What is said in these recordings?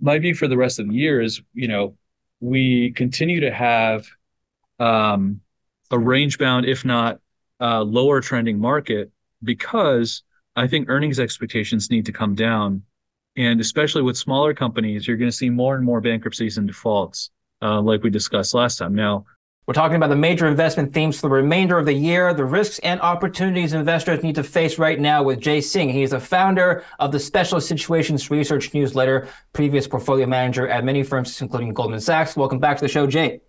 my view for the rest of the year is, we continue to have um, a range bound, if not lower trending market, because I think earnings expectations need to come down. And especially with smaller companies, you're going to see more and more bankruptcies and defaults, like we discussed last time. Now, We're talking about the major investment themes for the remainder of the year, the risks and opportunities investors need to face right now with Jay Singh. He is the founder of the Special Situations Research newsletter, previous portfolio manager at many firms, including Goldman Sachs. Welcome back to the show, Jay.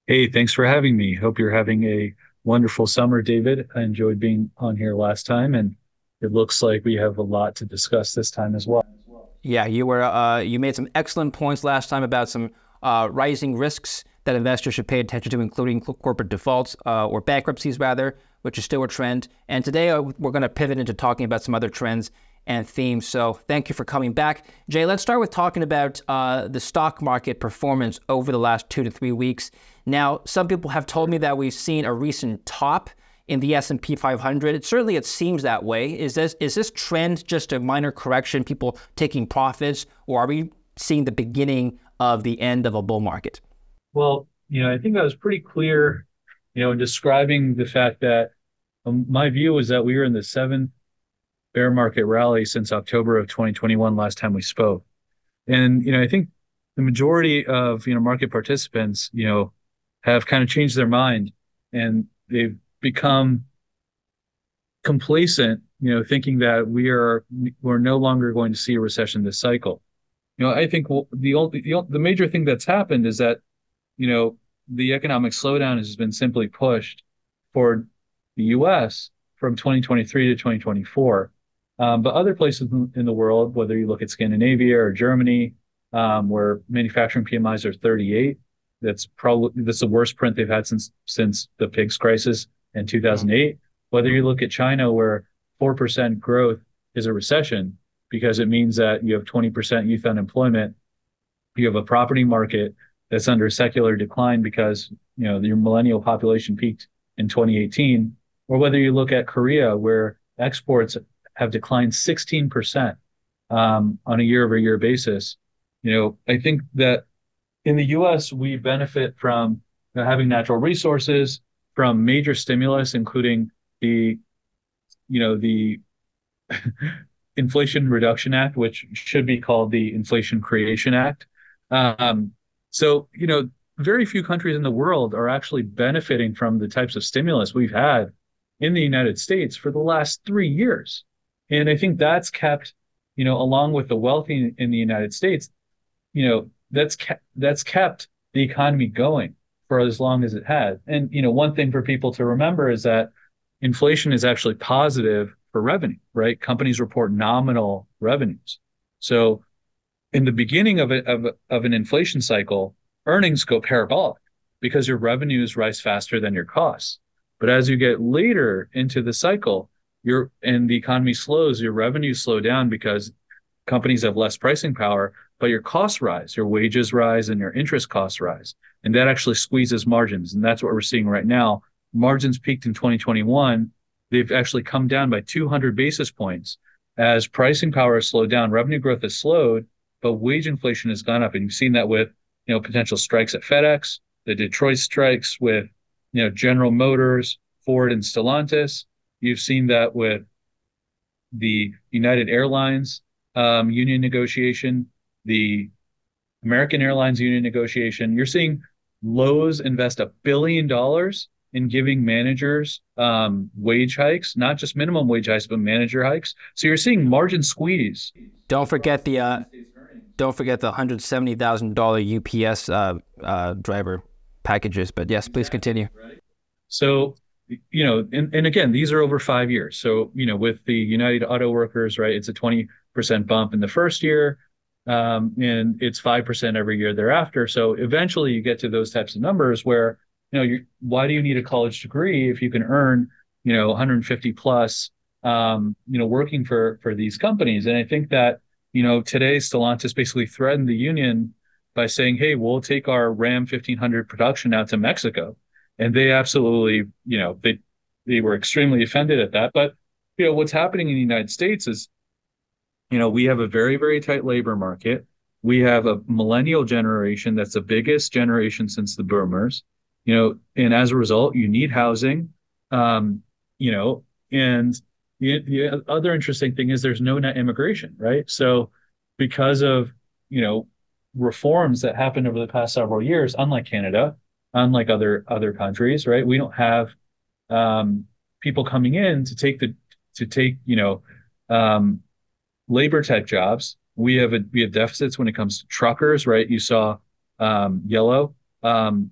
hey, thanks for having me. Hope you're having a wonderful summer, David. I enjoyed being on here last time, and it looks like we have a lot to discuss this time as well. Yeah, you made some excellent points last time about some rising risks that investors should pay attention to, including corporate defaults or bankruptcies, rather, which is still a trend. And today we're going to pivot into talking about some other trends and themes. So thank you for coming back. Jay, let's start with talking about the stock market performance over the last 2 to 3 weeks. Now, some people have told me that we've seen a recent top in the S&P 500. Certainly it seems that way. Is this trend just a minor correction, people taking profits, or are we seeing the beginning of the end of a bull market? Well, I think I was pretty clear, in describing the fact that my view was that we were in the seventh bear market rally since October of 2021, last time we spoke. And, I think the majority of, market participants, have kind of changed their mind, and they've become complacent, thinking that we're no longer going to see a recession this cycle. I think the major thing that's happened is that, the economic slowdown has been simply pushed for the U.S. from 2023 to 2024. But other places in the world, whether you look at Scandinavia or Germany, where manufacturing PMIs are 38, that's the worst print they've had since the pigs crisis in 2008. Whether you look at China, where 4% growth is a recession because it means that you have 20% youth unemployment, you have a property market that's under secular decline because your millennial population peaked in 2018, or whether you look at Korea, where exports have declined 16% on a year-over-year basis. I think that in the U.S. we benefit from having natural resources, from major stimulus, including the Inflation Reduction Act, which should be called the Inflation Creation Act. So, very few countries in the world are actually benefiting from the types of stimulus we've had in the United States for the last 3 years. And I think that's kept, along with the wealthy in the United States, that's kept the economy going for as long as it has. And, one thing for people to remember is that inflation is actually positive for revenue, right? Companies report nominal revenues. So in the beginning of an inflation cycle, earnings go parabolic because your revenues rise faster than your costs. But as you get later into the cycle, and the economy slows, your revenues slow down because companies have less pricing power, but your costs rise, your wages rise, and your interest costs rise. And that actually squeezes margins. And that's what we're seeing right now. Margins peaked in 2021. They've actually come down by 200 basis points. As pricing power has slowed down, revenue growth has slowed, but wage inflation has gone up. And you've seen that with, potential strikes at FedEx, the Detroit strikes with, General Motors, Ford, and Stellantis. You've seen that with the United Airlines union negotiation, the American Airlines union negotiation. You're seeing Lowe's invest $1 billion in giving managers wage hikes, not just minimum wage hikes, but manager hikes. So you're seeing margin squeeze. Don't forget the $170,000 UPS driver packages. But yes, please continue. So, and again, these are over 5 years. So, with the United Auto Workers, right, it's a 20% bump in the first year, and it's 5% every year thereafter. So eventually you get to those types of numbers where, why do you need a college degree if you can earn, 150 plus, working for these companies? And I think that, today Stellantis basically threatened the union by saying, hey, we'll take our Ram 1500 production out to Mexico. And they absolutely, they were extremely offended at that. But, what's happening in the United States is We have a very, very tight labor market. We have a millennial generation that's the biggest generation since the boomers, and as a result, you need housing. Um, you know, and the other interesting thing is there's no net immigration, right? So because of, you know, reforms that happened over the past several years, unlike Canada, unlike other countries, right? We don't have people coming in to take, um, labor tech jobs. We have deficits when it comes to truckers, right? You saw Yellow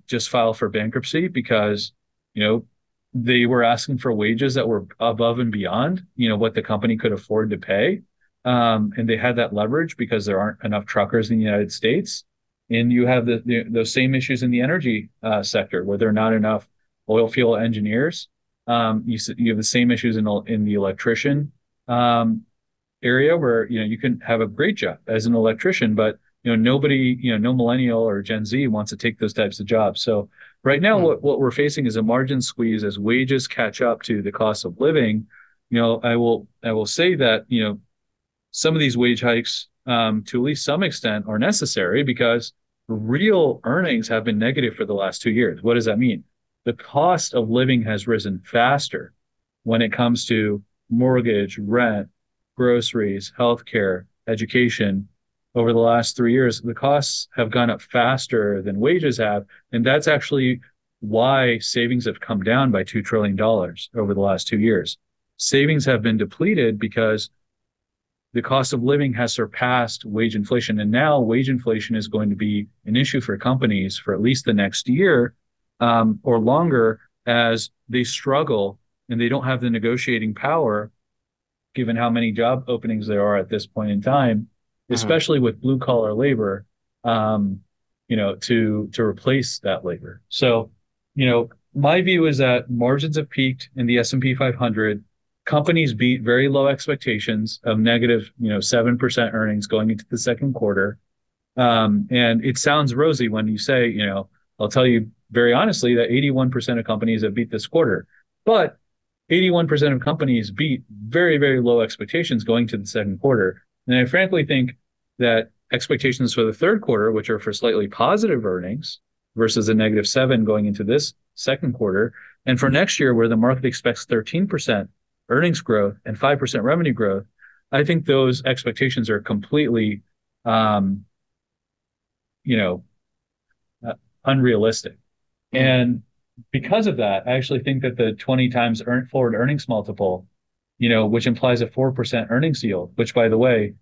just file for bankruptcy because you know they were asking for wages that were above and beyond what the company could afford to pay, and they had that leverage because there aren't enough truckers in the United States. And you have those same issues in the energy sector where there are not enough oil field engineers. You have the same issues in the electrician um, area where you can have a great job as an electrician, but nobody, no millennial or Gen Z wants to take those types of jobs. So right now, Mm. what we're facing is a margin squeeze as wages catch up to the cost of living. I will say that some of these wage hikes, to at least some extent, are necessary because real earnings have been negative for the last 2 years. What does that mean? The cost of living has risen faster when it comes to mortgage, rent, groceries, healthcare, education. Over the last 3 years, the costs have gone up faster than wages have. And that's actually why savings have come down by $2 trillion over the last 2 years. Savings have been depleted because the cost of living has surpassed wage inflation. And now wage inflation is going to be an issue for companies for at least the next year, or longer, as they struggle and they don't have the negotiating power given how many job openings there are at this point in time, Mhm. especially with blue collar labor, to replace that labor. So, my view is that margins have peaked in the S&P 500. Companies beat very low expectations of negative, 7% earnings going into the second quarter. And it sounds rosy when you say, I'll tell you very honestly that 81% of companies have beat this quarter. But 81% of companies beat very, very low expectations going to the second quarter. And I frankly think that expectations for the third quarter, which are for slightly positive earnings versus a -7 going into this second quarter, and for next year, where the market expects 13% earnings growth and 5% revenue growth, I think those expectations are completely, um, you know, unrealistic. Mm. And because of that, I actually think that the 20 times forward earnings multiple, which implies a 4% earnings yield, which by the way,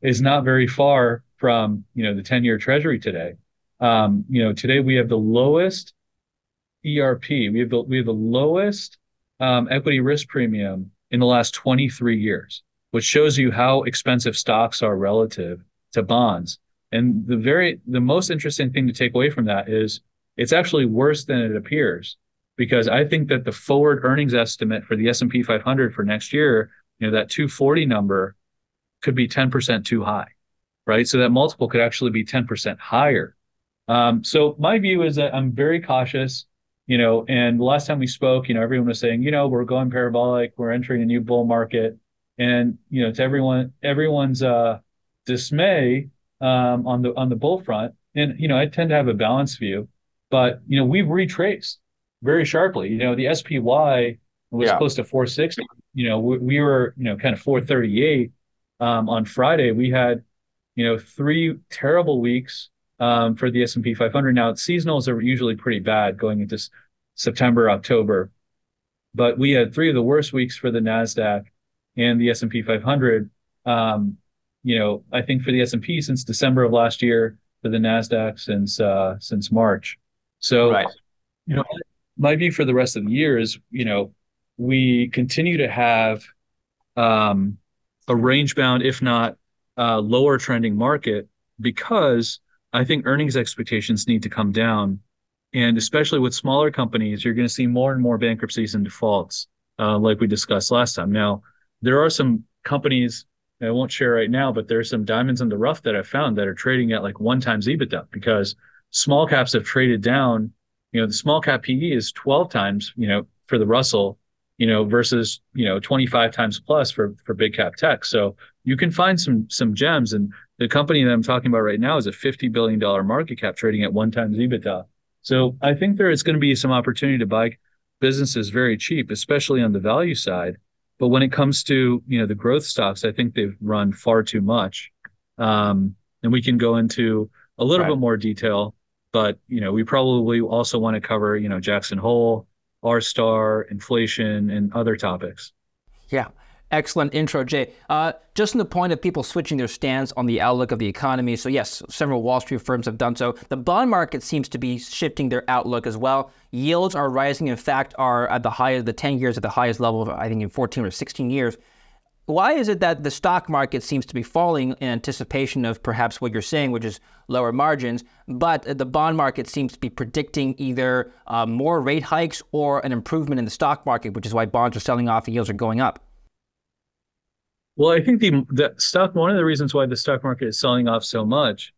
is not very far from, the 10-year treasury today. Today we have the lowest ERP. We have the lowest equity risk premium in the last 23 years, which shows you how expensive stocks are relative to bonds. And the most interesting thing to take away from that is it's actually worse than it appears, because I think that the forward earnings estimate for the S&P 500 for next year, that 240 number could be 10% too high, right? So that multiple could actually be 10% higher. So my view is that I'm very cautious, and the last time we spoke, everyone was saying, we're going parabolic, we're entering a new bull market. And, to everyone's dismay, on the bull front. And, I tend to have a balanced view, but, we've retraced very sharply. The SPY was Yeah. close to 460. We were, kind of 438 on Friday. We had, 3 terrible weeks for the S&P 500. Now, seasonals are usually pretty bad going into September, October, but we had 3 of the worst weeks for the Nasdaq and the S&P 500. I think for the S&P since December of last year, for the Nasdaq since March. So, Right. you know, my view for the rest of the year is, we continue to have um, a range bound, if not lower trending market, because I think earnings expectations need to come down. And especially with smaller companies, you're going to see more and more bankruptcies and defaults, like we discussed last time. Now, there are some companies I won't share right now, but there are some diamonds in the rough that I've found that are trading at like 1 times EBITDA, because small caps have traded down. The small cap PE is 12 times, for the Russell, versus, 25 times plus for big cap tech. So you can find some gems. And the company that I'm talking about right now is a $50 billion market cap trading at 1 times EBITDA. So I think there is going to be some opportunity to buy businesses very cheap, especially on the value side. But when it comes to, the growth stocks, I think they've run far too much. And we can go into a little Right. bit more detail, but we probably also want to cover, Jackson Hole, R-Star, inflation, and other topics. Yeah. Excellent intro, Jay. Just on the point of people switching their stance on the outlook of the economy. So yes, several Wall Street firms have done so. The bond market seems to be shifting their outlook as well. Yields are rising. In fact, are at the highest, the 10 years at the highest level of, I think, in 14 or 16 years. Why is it that the stock market seems to be falling in anticipation of perhaps what you're saying, which is lower margins, but the bond market seems to be predicting either more rate hikes or an improvement in the stock market, which is why bonds are selling off and yields are going up? Well, I think one of the reasons why the stock market is selling off so much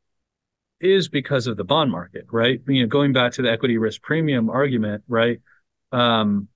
is because of the bond market, right? Going back to the equity risk premium argument, right? Um,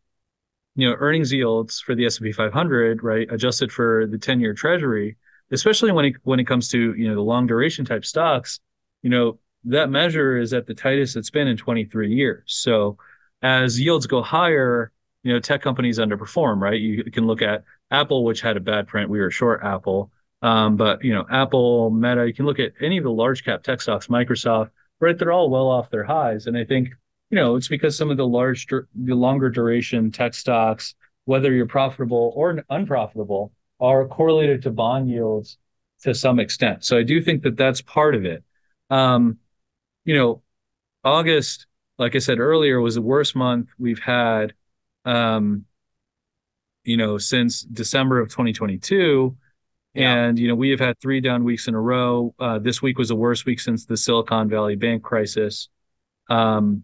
earnings yields for the S&P 500, right, adjusted for the 10-year Treasury, especially when it comes to, the long duration type stocks, that measure is at the tightest it's been in 23 years. So as yields go higher, tech companies underperform, right? You can look at Apple, which had a bad print. We were short Apple. But Apple, Meta, you can look at any of the large cap tech stocks, Microsoft, right? They're all well off their highs. And I think it's because some of the longer duration tech stocks, whether you're profitable or unprofitable, are correlated to bond yields to some extent. So I do think that that's part of it. Um, you know, August, like I said earlier, was the worst month we've had, um, since December of 2022. Yeah. And, we have had 3 down weeks in a row. This week was the worst week since the Silicon Valley Bank crisis. Um,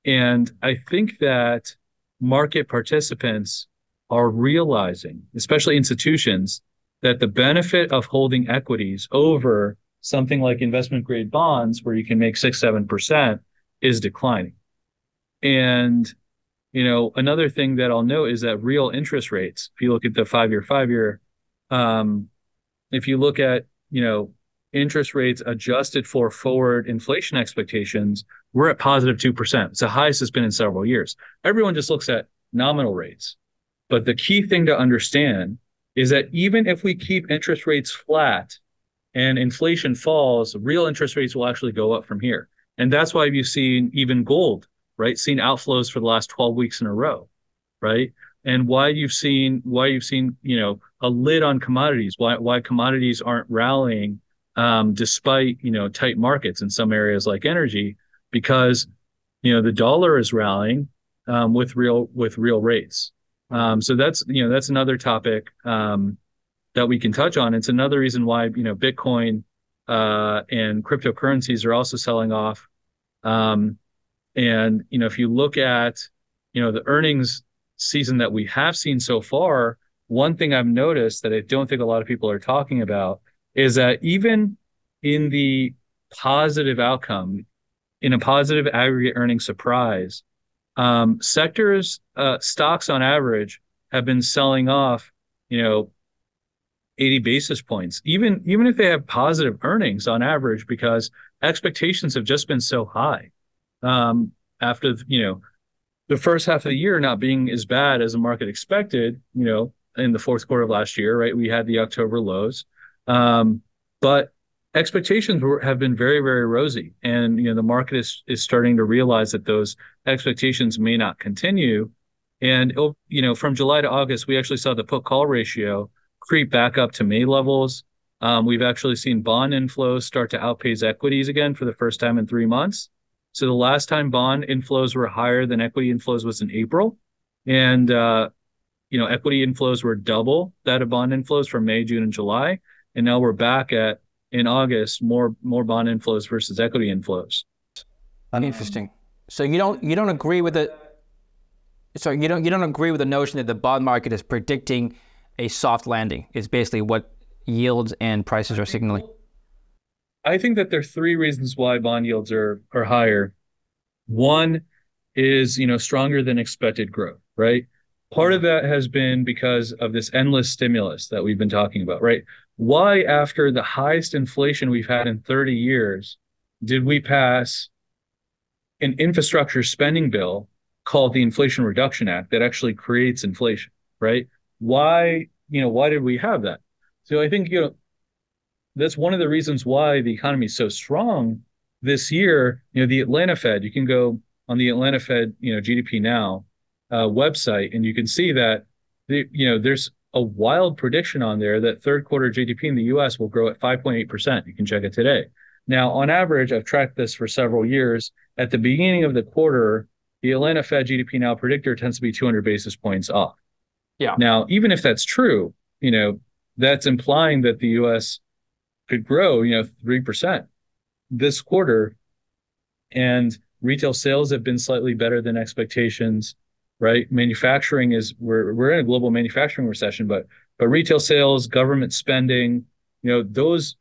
And I think that market participants are realizing, especially institutions, that the benefit of holding equities over something like investment grade bonds, where you can make 6, 7%, is declining. And, another thing that I'll note is that real interest rates, if you look at the 5-year, um, if you look at, interest rates adjusted for forward inflation expectations, we're at positive 2%. It's the highest it's been in several years. Everyone just looks at nominal rates. But the key thing to understand is that even if we keep interest rates flat and inflation falls, real interest rates will actually go up from here. And that's why you've seen even gold, right, seen outflows for the last 12 weeks in a row, right? And why you've seen a lid on commodities, why commodities aren't rallying, despite tight markets in some areas like energy, because the dollar is rallying, with real rates. So that's another topic, that we can touch on. It's another reason why Bitcoin, and cryptocurrencies are also selling off. And if you look at the earnings season that we have seen so far, one thing I've noticed that I don't think a lot of people are talking about is that even in the positive outcome, in a positive aggregate earnings surprise, stocks on average have been selling off, 80 basis points, even if they have positive earnings on average, because expectations have just been so high. After, the first half of the year not being as bad as the market expected, in the fourth quarter of last year, right? We had the October lows. But expectations have been very, very rosy. And, the market is starting to realize that those expectations may not continue. And, from July to August, we actually saw the put call ratio creep back up to May levels. We've actually seen bond inflows start to outpace equities again for the first time in 3 months. So the last time bond inflows were higher than equity inflows was in April. And, equity inflows were double that of bond inflows from May, June, and July. And now we're back in August, more bond inflows versus equity inflows. Interesting. So you don't agree with the you don't agree with the notion that the bond market is predicting a soft landing. Is basically what yields and prices are signaling. I think that there are three reasons why bond yields are higher. One is, stronger than expected growth, right? Part of that has been because of this endless stimulus that we've been talking about, right? why, after the highest inflation we've had in 30 years, did we pass an infrastructure spending bill called the Inflation Reduction Act that actually creates inflation, right? Why, why did we have that? So I think, that's one of the reasons why the economy is so strong this year. The Atlanta Fed, you can go on the Atlanta Fed, GDP Now website, and you can see that there's a wild prediction on there that third quarter GDP in the US will grow at 5.8%. You can check it today. Now, on average, I've tracked this for several years. At the beginning of the quarter, the Atlanta Fed GDP Now predictor tends to be 200 basis points off. Yeah. Now, even if that's true, that's implying that the US could grow, 3% this quarter. And retail sales have been slightly better than expectations, right? Manufacturing we're in a global manufacturing recession, but retail sales, government spending, those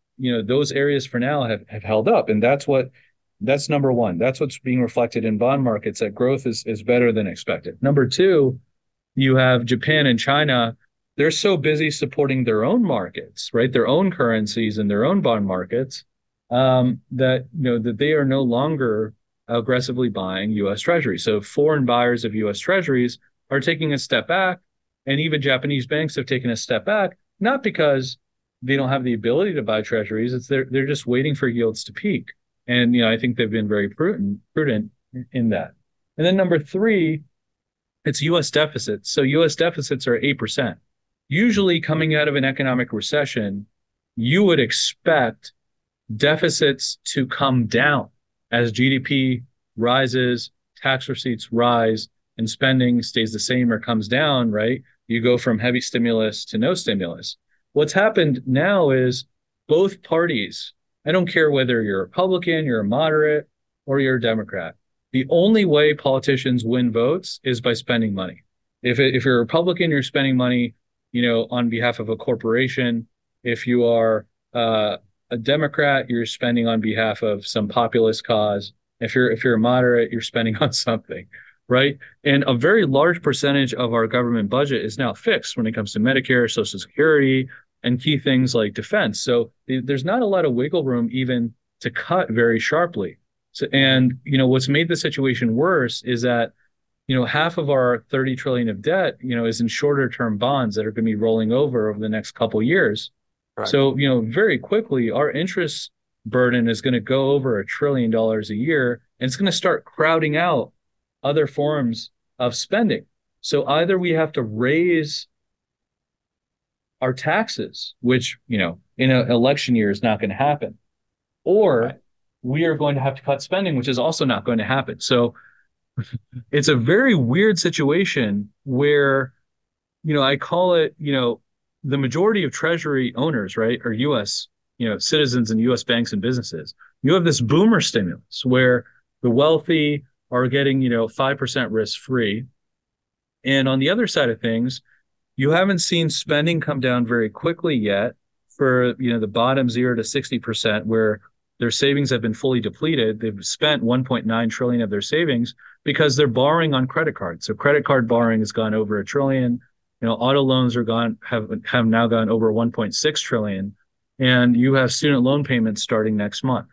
areas for now have held up. And that's number one. That's what's being reflected in bond markets, that growth is better than expected. Number two, you have Japan and China. They're so busy supporting their own markets, right? Their own currencies and their own bond markets, that they are no longer aggressively buying U.S. Treasuries. So foreign buyers of U.S. Treasuries are taking a step back, and even Japanese banks have taken a step back, not because they don't have the ability to buy Treasuries. It's they're just waiting for yields to peak. And I think they've been very prudent in that. And then number three, it's U.S. deficits. So U.S. deficits are 8%. Usually coming out of an economic recession, you would expect deficits to come down as GDP rises, tax receipts rise, and spending stays the same or comes down, right? You go from heavy stimulus to no stimulus. What's happened now is both parties, I don't care whether you're a Republican, you're a moderate, or you're a Democrat, the only way politicians win votes is by spending money. If you're a Republican, you're spending money, on behalf of a corporation. If you are a Democrat, you're spending on behalf of some populist cause. If you're a moderate, you're spending on something, right? And a very large percentage of our government budget is now fixed when it comes to Medicare, Social Security, and key things like defense. So there's not a lot of wiggle room even to cut very sharply. So, and what's made the situation worse is that half of our 30 trillion of debt, is in shorter term bonds that are going to be rolling over the next couple of years. Right. So, very quickly, our interest burden is going to go over $1 trillion a year, and it's going to start crowding out other forms of spending. So either we have to raise our taxes, which, in an election year is not going to happen, or right, we are going to have to cut spending, which is also not going to happen. So it's a very weird situation where, I call it, the majority of Treasury owners, right, are U.S., citizens and U.S. banks and businesses. You have this boomer stimulus where the wealthy are getting, 5% risk free. And on the other side of things, you haven't seen spending come down very quickly yet for, the bottom 0 to 60%, where their savings have been fully depleted. They've spent 1.9 trillion of their savings because they're borrowing on credit cards. So credit card borrowing has gone over $1 trillion. Auto loans have now gone over 1.6 trillion, and you have student loan payments starting next month.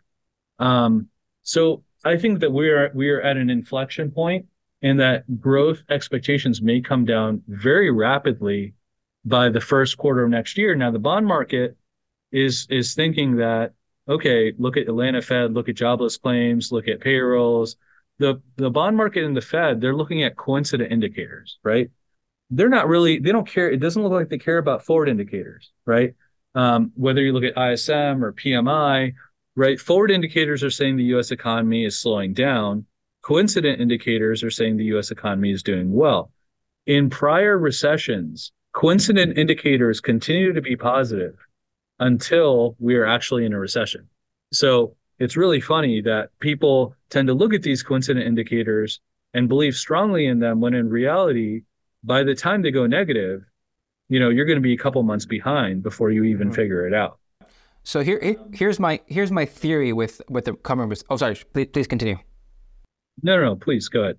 So I think that we are at an inflection point, and that growth expectations may come down very rapidly by the first quarter of next year. Now, the bond market is thinking that, okay, look at Atlanta Fed, look at jobless claims, look at payrolls. The bond market and the Fed, they're looking at coincident indicators, right? They don't care. It doesn't look like they care about forward indicators, right? Whether you look at ISM or PMI, right? Forward indicators are saying the U.S. economy is slowing down. Coincident indicators are saying the U.S. economy is doing well. In prior recessions, coincident indicators continue to be positive until we are actually in a recession. So it's really funny that people tend to look at these coincident indicators and believe strongly in them, when in reality, by the time they go negative, you're going to be a couple months behind before you even figure it out. So here's my theory with the coming. Oh, sorry. Please continue. No, please go ahead.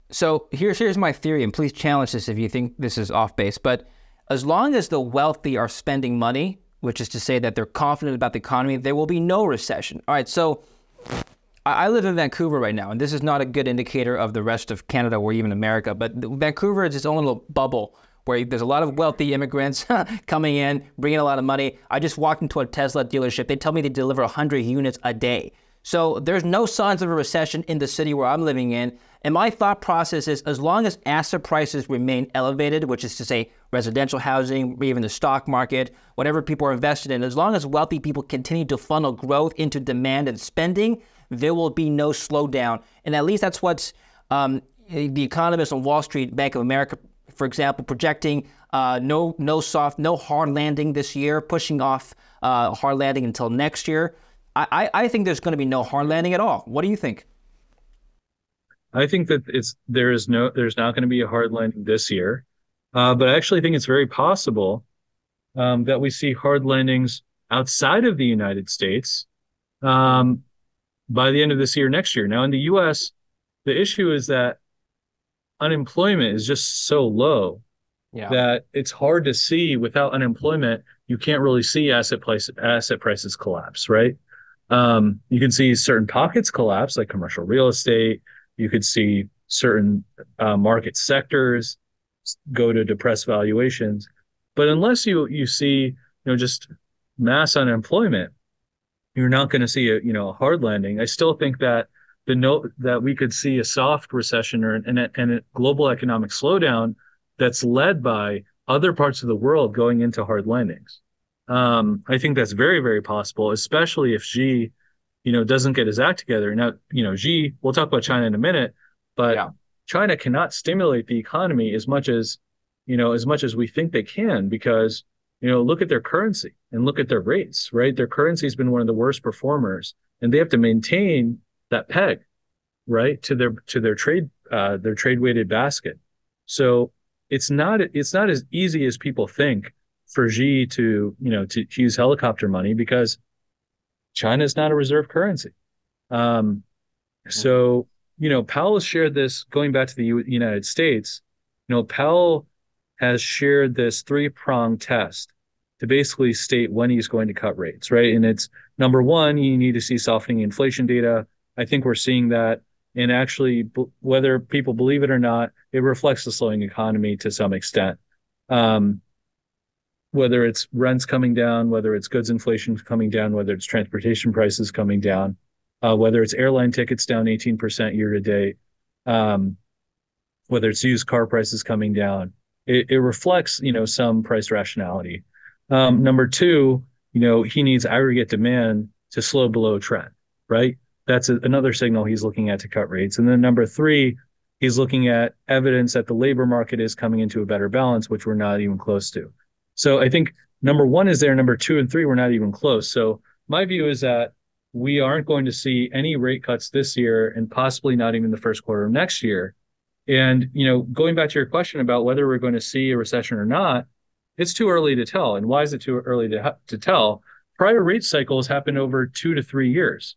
So here's my theory, and please challenge this if you think this is off base. But As long as the wealthy are spending money, which is to say that they're confident about the economy, there will be no recession. All right, so I live in Vancouver right now, and this is not a good indicator of the rest of Canada or even America, but Vancouver is its own little bubble where there's a lot of wealthy immigrants coming in, bringing a lot of money. I just walked into a Tesla dealership. They tell me they deliver 100 units a day. So there's no signs of a recession in the city where I'm living in. And my thought process is, as long as asset prices remain elevated, which is to say residential housing, or even the stock market, whatever people are invested in, as long as wealthy people continue to funnel growth into demand and spending, there will be no slowdown. And at least that's what the economists on Wall Street, Bank of America, for example, projecting no hard landing this year, pushing off hard landing until next year. I think there's going to be no hard landing at all. What do you think? I think that there's not going to be a hard landing this year, but I actually think it's very possible that we see hard landings outside of the United States by the end of this year, next year. Now, in the U.S., the issue is that unemployment is just so low that it's hard to see. Without unemployment, you can't really see asset prices collapse, right? You can see certain pockets collapse, like commercial real estate. You could see certain market sectors go to depressed valuations. But unless you see, just mass unemployment, you're not going to see a hard landing. I still think that that we could see a soft recession and a global economic slowdown that's led by other parts of the world going into hard landings. I think that's very, very possible, especially if Xi, doesn't get his act together. Now, Xi, we'll talk about China in a minute, but China cannot stimulate the economy as much as we think they can, because, look at their currency and look at their rates, right? Their currency has been one of the worst performers, and they have to maintain that peg, right, to their trade weighted basket. So it's not as easy as people think for Xi to use helicopter money, because China is not a reserve currency. So Powell has shared this, going back to the United States. Powell has shared this three-pronged test to basically state when he's going to cut rates, right? And it's, number one, you need to see softening inflation data. I think we're seeing that. And actually, whether people believe it or not, it reflects the slowing economy to some extent. Whether it's rents coming down, whether it's goods inflation coming down, whether it's transportation prices coming down, whether it's airline tickets down 18% year to date, whether it's used car prices coming down, it reflects, some price rationality. Number two, he needs aggregate demand to slow below trend, right? That's another signal he's looking at to cut rates. And then number three, he's looking at evidence that the labor market is coming into a better balance, which we're not even close to. So I think number one is there. Number two and three, we're not even close. So my view is that we aren't going to see any rate cuts this year, and possibly not even the first quarter of next year. And, going back to your question about whether we're going to see a recession or not, it's too early to tell. And why is it too early to tell? Prior rate cycles happen over 2 to 3 years.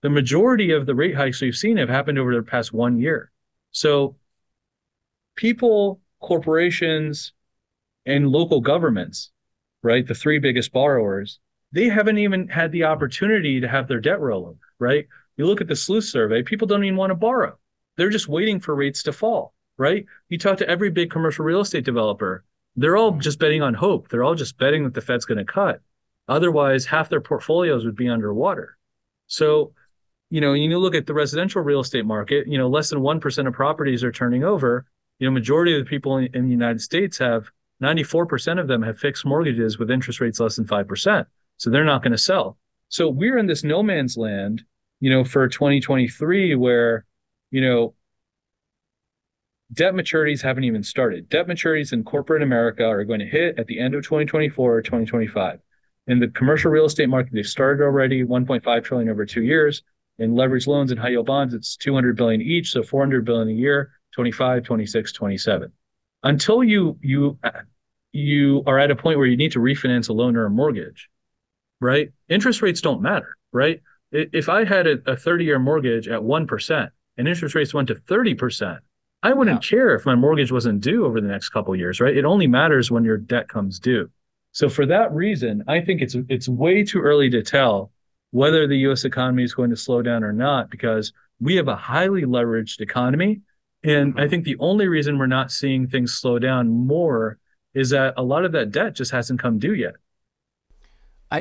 The majority of the rate hikes we've seen have happened over the past 1 year. So people, corporations, and local governments, right, the three biggest borrowers, they haven't even had the opportunity to have their debt roll over, right? You look at the Sleuth survey, people don't even want to borrow. They're just waiting for rates to fall, right? You talk to every big commercial real estate developer, they're all just betting on hope. They're all just betting that the Fed's going to cut. Otherwise, half their portfolios would be underwater. So, you look at the residential real estate market, less than 1% of properties are turning over. Majority of the people in the United States 94% of them have fixed mortgages with interest rates less than 5%. So they're not going to sell. So we're in this no man's land, for 2023, where, debt maturities haven't even started. Debt maturities in corporate America are going to hit at the end of 2024 or 2025. In the commercial real estate market, they've started already, 1.5 trillion over 2 years. In leveraged loans and high yield bonds, it's 200 billion each, so 400 billion a year, 25, 26, 27. Until you are at a point where you need to refinance a loan or a mortgage, right? Interest rates don't matter, right? If I had a 30-year mortgage at 1% and interest rates went to 30%, I Yeah. wouldn't care if my mortgage wasn't due over the next couple of years, right? It only matters when your debt comes due. So for that reason, I think it's way too early to tell whether the US economy is going to slow down or not because we have a highly leveraged economy. And I Mhm. think the only reason we're not seeing things slow down more is that a lot of that debt just hasn't come due yet.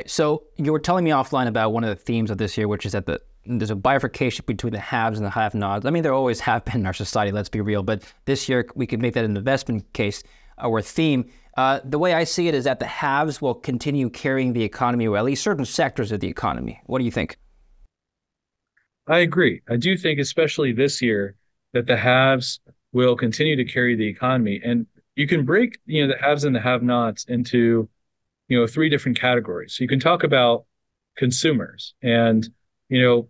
So you were telling me offline about one of the themes of this year, which is that there's a bifurcation between the haves and the have-nots. I mean, there always have been in our society, let's be real, but this year we could make that an investment case or theme. The way I see it is that the haves will continue carrying the economy, or at least certain sectors of the economy. What do you think? I agree. I do think, especially this year, that the haves will continue to carry the economy. And you can break, the haves and the have-nots into, three different categories. So you can talk about consumers. And, you know,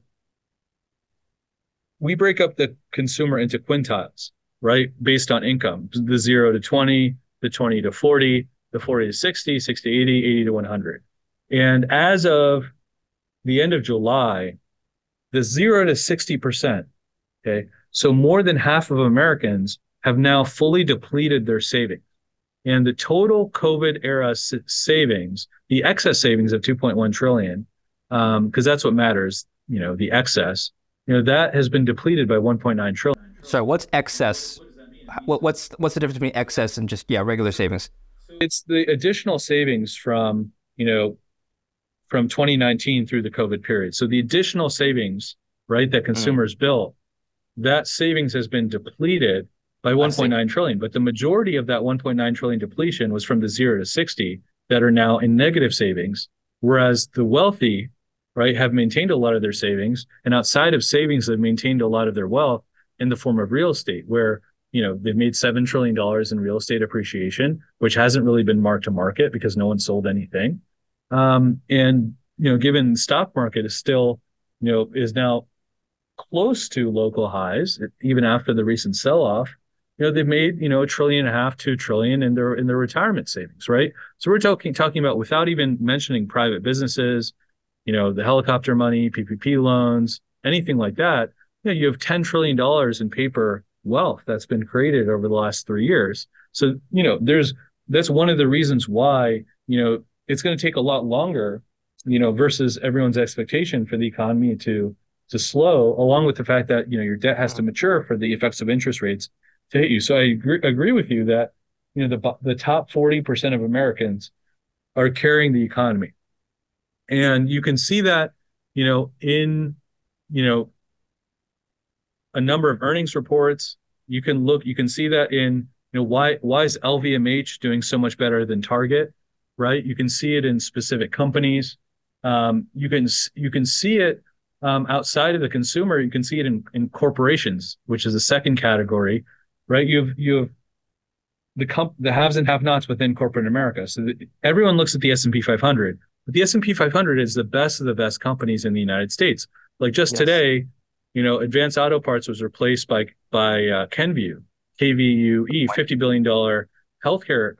we break up the consumer into quintiles, right? Based on income, the 0 to 20, the 20 to 40, the 40 to 60, 60 to 80, 80 to 100. And as of the end of July, the 0 to 60%, okay, so more than half of Americans have now fully depleted their savings. And the total COVID era savings, the excess savings of 2.1 trillion, because that's what matters, the excess, that has been depleted by 1.9 trillion. So what's excess? What's the difference between excess and just, yeah, regular savings? It's the additional savings from 2019 through the COVID period. So the additional savings, right, that Mm, consumers built, that savings has been depleted by I see. 1.9 trillion. But the majority of that 1.9 trillion depletion was from the 0 to 60 that are now in negative savings, whereas the wealthy, right, have maintained a lot of their savings, and outside of savings, they've maintained a lot of their wealth in the form of real estate, where they've made $7 trillion in real estate appreciation, which hasn't really been marked to market because no one sold anything. And given the stock market is still, is now close to local highs, even after the recent sell-off, they've made, $1.5 trillion, 2 trillion in their retirement savings, right? So we're talking about without even mentioning private businesses, the helicopter money, PPP loans, anything like that. You have $10 trillion in paper wealth that's been created over the last 3 years. So, that's one of the reasons why, it's going to take a lot longer, versus everyone's expectation for the economy to slow, along with the fact that your debt has to mature for the effects of interest rates to hit you. So I agree with you that the top 40% of Americans are carrying the economy, and you can see that in you know a number of earnings reports. You can see that in why is LVMH doing so much better than Target, right? You can see it in specific companies. You can see it outside of the consumer. You can see it in corporations, which is a second category, right? You have the haves and have-nots within corporate America. So everyone looks at the S&P 500, but the S&P 500 is the best of the best companies in the United States. Like just Yes. today, Advanced Auto Parts was replaced by Kenvue, KVUE, $50 billion healthcare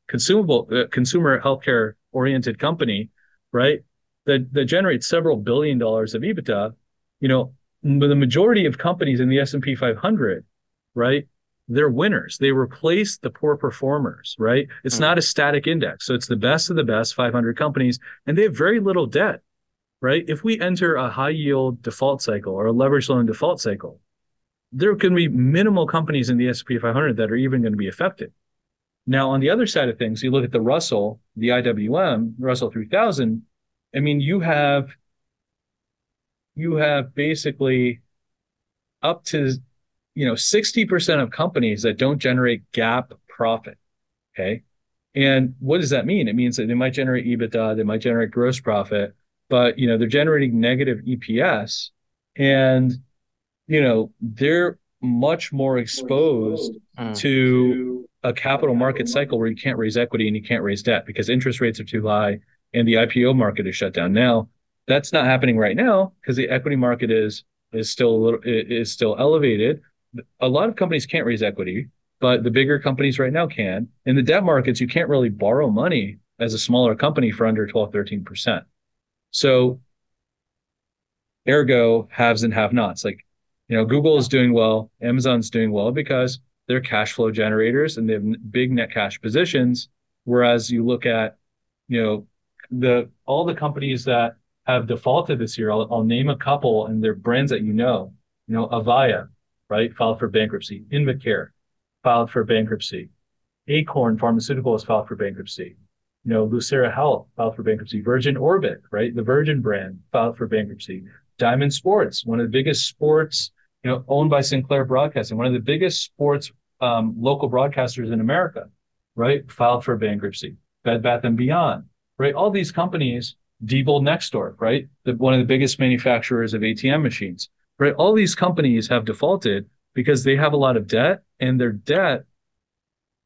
consumer healthcare oriented company, right? That generates several $1 billion of EBITDA. The majority of companies in the S&P 500, right? They're winners. They replace the poor performers, right? It's Mm. not a static index. So it's the best of the best 500 companies, and they have very little debt, right? If we enter a high yield default cycle or a leverage loan default cycle, there can be minimal companies in the S&P 500 that are even going to be affected. Now, on the other side of things, you look at the Russell, the IWM, Russell 3000. I mean, you have basically up to 60% of companies that don't generate GAAP profit. Okay. And what does that mean? It means that they might generate EBITDA, they might generate gross profit, but they're generating negative EPS, and they're much more exposed Mm. to a capital market cycle where you can't raise equity and you can't raise debt because interest rates are too high and the IPO market is shut down. Now, that's not happening right now because the equity market is still elevated. A lot of companies can't raise equity, but the bigger companies right now can. In the debt markets, you can't really borrow money as a smaller company for under 12, 13%. So ergo haves and have nots. Like, Google is doing well, Amazon's doing well because they're cash flow generators and they have big net cash positions. Whereas you look at, you know, the all the companies that have defaulted this year, I'll name a couple and they're brands that Avaya, right, filed for bankruptcy. Invacare filed for bankruptcy. Acorn Pharmaceuticals filed for bankruptcy. Lucira Health filed for bankruptcy. Virgin Orbit, right, the Virgin brand filed for bankruptcy. Diamond Sports, one of the biggest sports, owned by Sinclair Broadcasting, one of the biggest sports local broadcasters in America, right, filed for bankruptcy. Bed Bath and Beyond, right? All these companies, Diebold Nextdoor, right, one of the biggest manufacturers of ATM machines, right? All these companies have defaulted because they have a lot of debt, and their debt,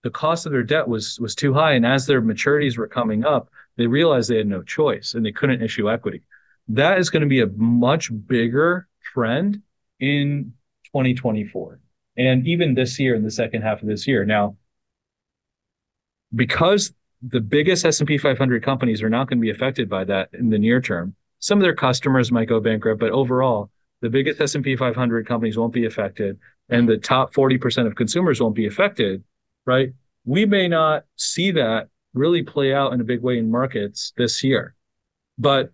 the cost of their debt was too high. And as their maturities were coming up, they realized they had no choice and they couldn't issue equity. That is going to be a much bigger trend in 2024. And even this year, in the second half of this year. Now, because the biggest S&P 500 companies are not going to be affected by that in the near term, some of their customers might go bankrupt, but overall, the biggest S&P 500 companies won't be affected, and the top 40% of consumers won't be affected, right? We may not see that really play out in a big way in markets this year, but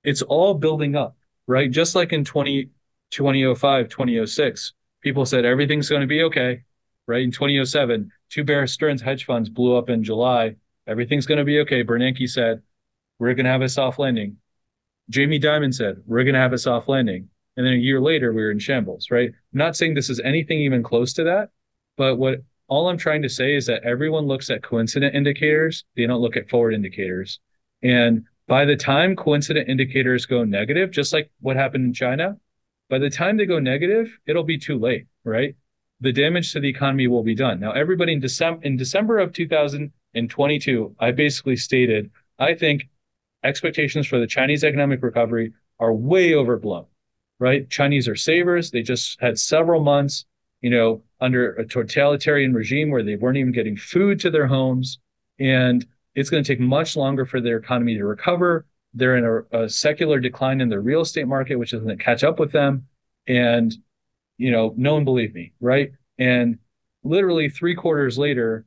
it's all building up, right? Just like in 2005, 2006, people said everything's going to be okay, right? In 2007, two Bear Stearns hedge funds blew up in July. Everything's going to be okay. Bernanke said, we're going to have a soft landing. Jamie Dimon said, we're going to have a soft landing. And then a year later, we were in shambles, right? I'm not saying this is anything even close to that, but all I'm trying to say is that everyone looks at coincident indicators. They don't look at forward indicators. And by the time coincident indicators go negative, just like what happened in China, by the time they go negative, it'll be too late, right? The damage to the economy will be done. Now, everybody in December of 2022, I basically stated, I think expectations for the Chinese economic recovery are way overblown, right? Chinese are savers. They just had several months, under a totalitarian regime where they weren't even getting food to their homes. And it's going to take much longer for their economy to recover. They're in a secular decline in the real estate market, which is going to catch up with them. And, no one believed me, right? And literally 3 quarters later,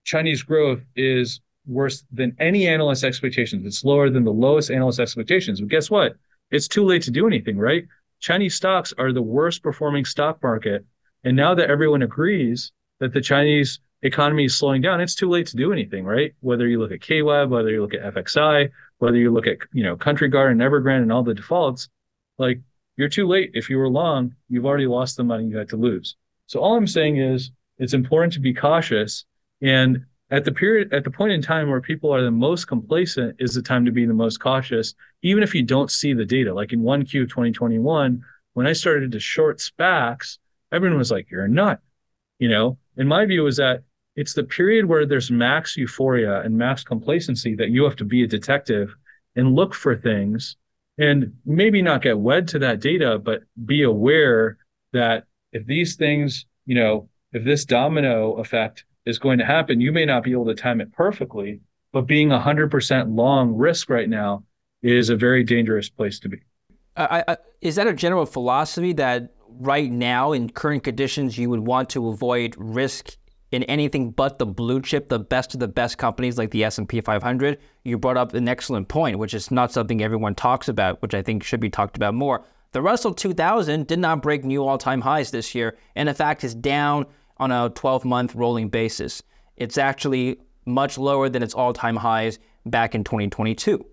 Chinese growth is worse than any analyst expectations. It's lower than the lowest analyst expectations. But guess what? It's too late to do anything, right? Chinese stocks are the worst performing stock market. And now that everyone agrees that the Chinese economy is slowing down, it's too late to do anything, right? Whether you look at KWEB, whether you look at FXI, whether you look at, Country Garden, Evergrande, and all the defaults, like, you're too late. If you were long, you've already lost the money you had to lose. So all I'm saying is it's important to be cautious. And at the point in time where people are the most complacent is the time to be the most cautious, even if you don't see the data. Like in 1Q 2021, when I started to short SPACs, everyone was like, you're a nut. And my view is that it's the period where there's max euphoria and max complacency that you have to be a detective and look for things and maybe not get wed to that data, but be aware that if these things, if this domino effect is going to happen, you may not be able to time it perfectly, but being 100% long risk right now is a very dangerous place to be. Is that a general philosophy that right now in current conditions, you would want to avoid risk in anything but the blue chip, the best of the best companies like the S&P 500? You brought up an excellent point, which is not something everyone talks about, which I think should be talked about more. The Russell 2000 did not break new all-time highs this year, and in fact is down on a 12-month rolling basis. It's actually much lower than its all-time highs back in 2022,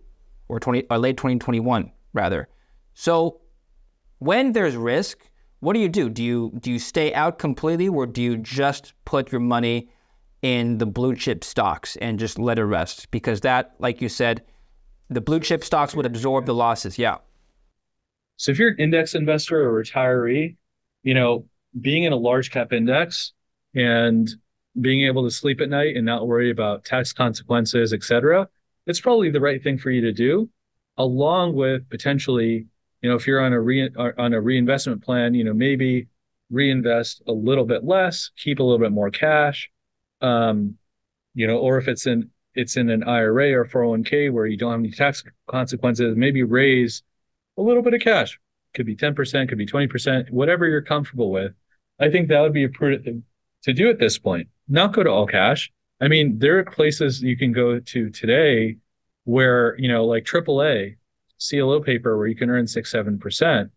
or late 2021, rather. So when there's risk, what do? Do you stay out completely, or do you just put your money in the blue chip stocks and just let it rest? Because that, like you said, the blue chip stocks would absorb the losses. Yeah. So if you're an index investor or retiree, being in a large cap index and being able to sleep at night and not worry about tax consequences, et cetera, it's probably the right thing for you to do, along with potentially, if you're on a reinvestment plan, maybe reinvest a little bit less, keep a little bit more cash, or if it's in an IRA or 401k where you don't have any tax consequences, maybe raise a little bit of cash, could be 10%, could be 20%, whatever you're comfortable with. I think that would be a prudent thing to do at this point. Not go to all cash. I mean, there are places you can go to today where, like AAA, CLO paper where you can earn 6, 7%.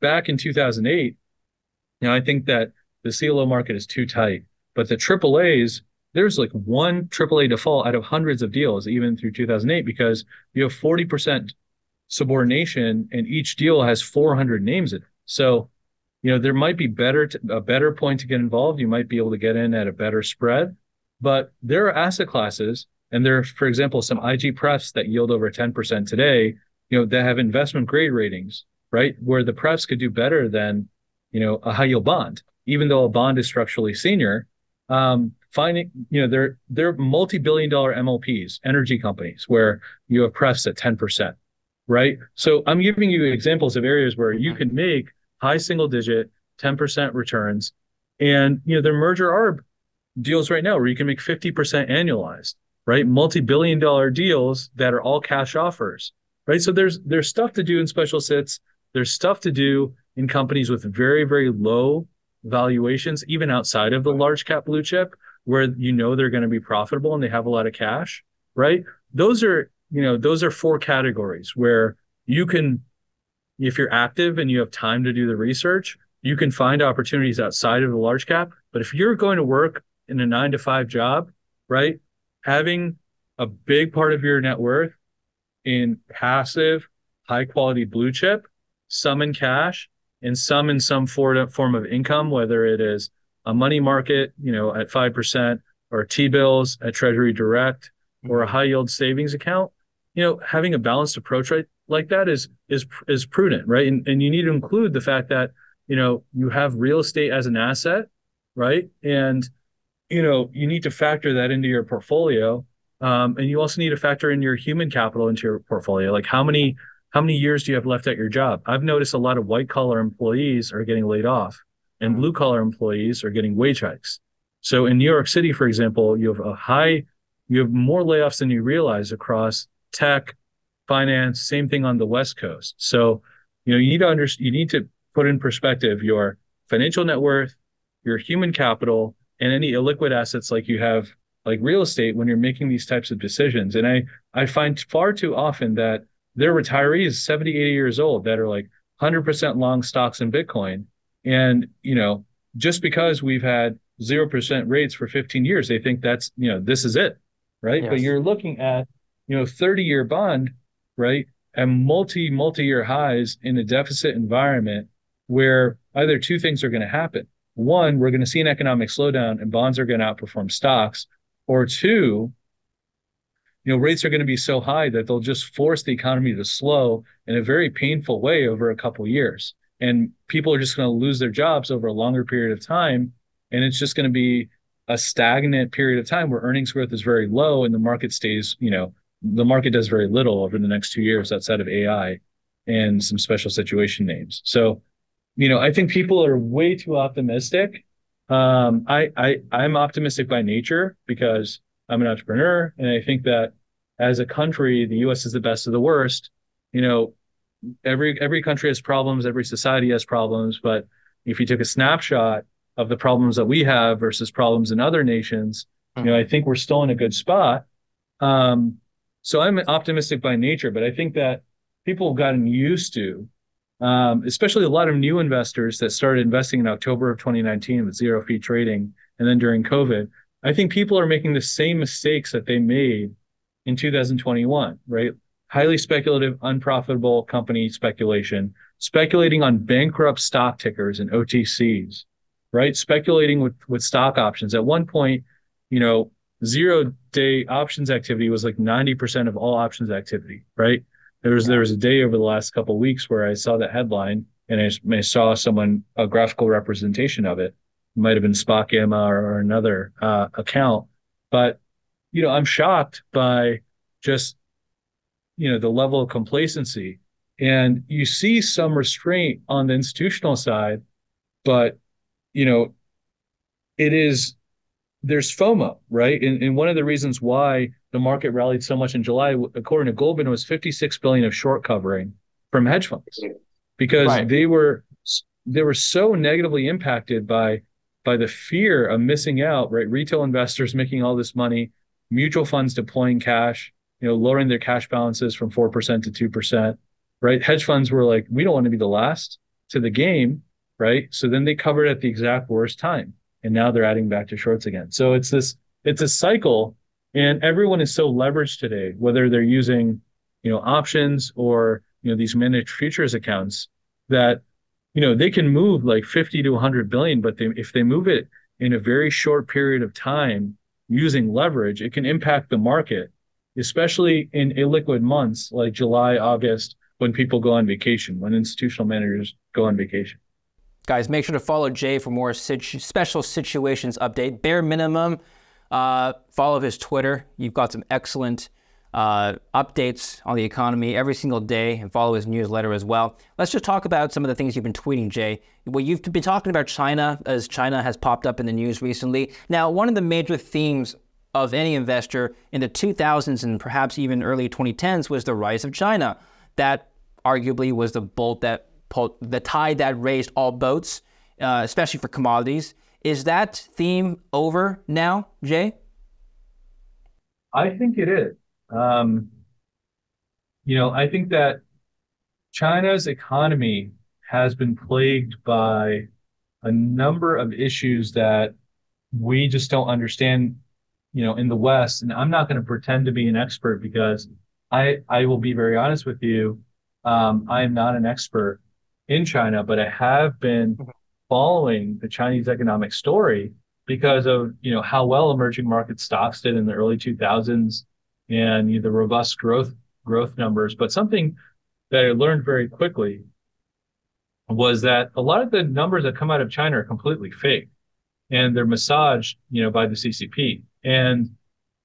Back in 2008, I think that the CLO market is too tight, but the AAAs, there's like one AAA default out of hundreds of deals, even through 2008, because you have 40% subordination and each deal has 400 names in it. So, there might be a better point to get involved. You might be able to get in at a better spread, but there are asset classes, and there are, for example, some IG prefs that yield over 10% today, that have investment grade ratings, right? Where the prefs could do better than, a high yield bond, even though a bond is structurally senior. Finding, they're multi-billion dollar MLPs, energy companies, where you have prefs at 10%, right? So I'm giving you examples of areas where you can make high single digit, 10% returns. And, there are merger arb deals right now where you can make 50% annualized, right? Multi-billion dollar deals that are all cash offers, right? So there's stuff to do in special sits. There's stuff to do in companies with very, very low valuations, even outside of the large cap blue chip, where they're going to be profitable and they have a lot of cash, right? Those are four categories where you can, if you're active and you have time to do the research, you can find opportunities outside of the large cap. But if you're going to work in a 9 to 5 job, right, having a big part of your net worth in passive, high quality blue chip, some in cash, and some in some form of income, whether it is a money market, at 5%, or T-bills at Treasury Direct, or a high yield savings account, having a balanced approach like that is prudent, right? And you need to include the fact that, you have real estate as an asset, right? And, you need to factor that into your portfolio. And you also need to factor in your human capital into your portfolio. Like how many years do you have left at your job? I've noticed a lot of white collar employees are getting laid off and blue collar employees are getting wage hikes. So in New York City, for example, you have more layoffs than you realize across tech, finance, same thing on the West Coast. So, you need to put in perspective your financial net worth, your human capital, and any illiquid assets like you have, like real estate, when you're making these types of decisions. And I find far too often that there are retirees 70, 80 years old that are like 100% long stocks in Bitcoin. And, just because we've had 0% rates for 15 years, they think that's, this is it, right? Yes. But you're looking at, 30-year bond, right? And multi-year highs in a deficit environment where either two things are going to happen. One, we're going to see an economic slowdown and bonds are going to outperform stocks. Or two, rates are going to be so high that they'll just force the economy to slow in a very painful way over a couple of years. And people are just going to lose their jobs over a longer period of time. And it's just going to be a stagnant period of time where earnings growth is very low and the market stays, the market does very little over the next 2 years outside of AI and some special situation names. So, I think people are way too optimistic. I'm optimistic by nature because I'm an entrepreneur, and I think that as a country, the U.S. is the best of the worst. Every country has problems, every society has problems, but if you took a snapshot of the problems that we have versus problems in other nations, I think we're still in a good spot. So I'm optimistic by nature, but I think that people have gotten used to, especially a lot of new investors that started investing in October of 2019 with zero fee trading, and then during COVID. I think people are making the same mistakes that they made in 2021, right? Highly speculative, unprofitable company speculation, speculating on bankrupt stock tickers and OTCs, right? Speculating with stock options. At one point, 0-day options activity was like 90% of all options activity, right? There was a day over the last couple of weeks where I saw that headline and I saw a graphical representation of it. It might have been Spock Gamma or another account, but I'm shocked by just the level of complacency, and you see some restraint on the institutional side, but there's FOMO, right? And one of the reasons why the market rallied so much in July, according to Goldman, was 56 billion of short covering from hedge funds, because Right. they were so negatively impacted by the fear of missing out, right? Retail investors making all this money, mutual funds deploying cash, lowering their cash balances from 4% to 2%, right? Hedge funds were like, we don't want to be the last to the game, right? So then they covered at the exact worst time. And now they're adding back to shorts again. So it's a cycle, and everyone is so leveraged today, whether they're using, options or, these managed futures accounts that, they can move like 50 to 100 billion, but if they move it in a very short period of time using leverage, it can impact the market, especially in illiquid months like July, August, when people go on vacation, when institutional managers go on vacation. Guys, make sure to follow Jay for more special situations update. Bare minimum, follow his Twitter. You've got some excellent updates on the economy every single day, and follow his newsletter as well. Let's just talk about some of the things you've been tweeting, Jay. Well, you've been talking about China, as China has popped up in the news recently. Now, one of the major themes of any investor in the 2000s and perhaps even early 2010s was the rise of China. That arguably was the bolt that the tide that raised all boats, especially for commodities. Is that theme over now, Jay? I think it is. I think that China's economy has been plagued by a number of issues that we just don't understand, in the West. And I'm not going to pretend to be an expert because I will be very honest with you. I am not an expert in China, but I have been following the Chinese economic story because of, how well emerging market stocks did in the early 2000s and the robust growth numbers. But something that I learned very quickly was that a lot of the numbers that come out of China are completely fake, and they're massaged, by the CCP. And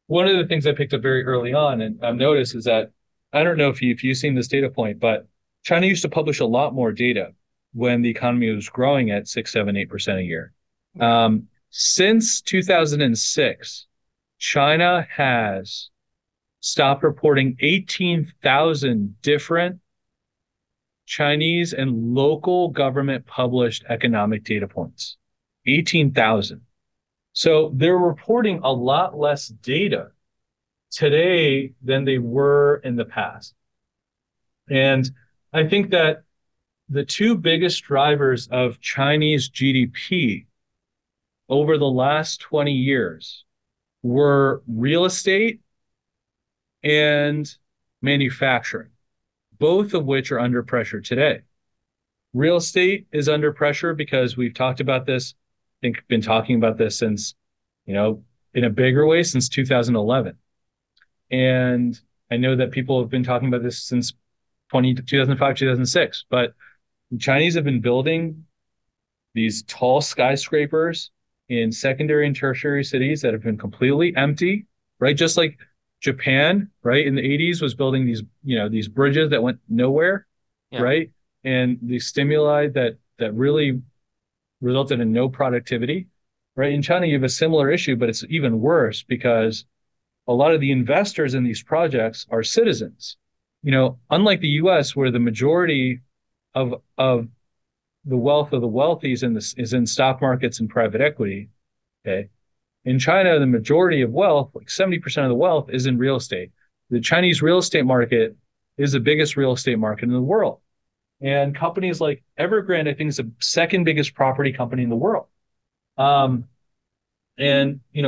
one of the things I picked up very early on, and I've noticed, is that I don't know if you've seen this data point, but China used to publish a lot more data when the economy was growing at 6, 7, 8% a year. Since 2006, China has stopped reporting 18,000 different Chinese and local government published economic data points. 18,000. So they're reporting a lot less data today than they were in the past. And I think that the two biggest drivers of Chinese GDP over the last 20 years were real estate and manufacturing, both of which are under pressure today. Real estate is under pressure because we've talked about this, I think been talking about this since, in a bigger way since 2011. And I know that people have been talking about this since 2005, 2006, but the Chinese have been building these tall skyscrapers in secondary and tertiary cities that have been completely empty, right? Just like Japan, right, in the 80s was building these bridges that went nowhere, Yeah. right? And the stimuli that really resulted in no productivity, right? In China, you have a similar issue, but it's even worse because a lot of the investors in these projects are citizens. Unlike the US, where the majority of the wealth of the wealthy is in stock markets and private equity. Okay. In China, the majority of wealth, like 70% of the wealth, is in real estate. The Chinese real estate market is the biggest real estate market in the world. And companies like Evergrande, I think, is the second biggest property company in the world. And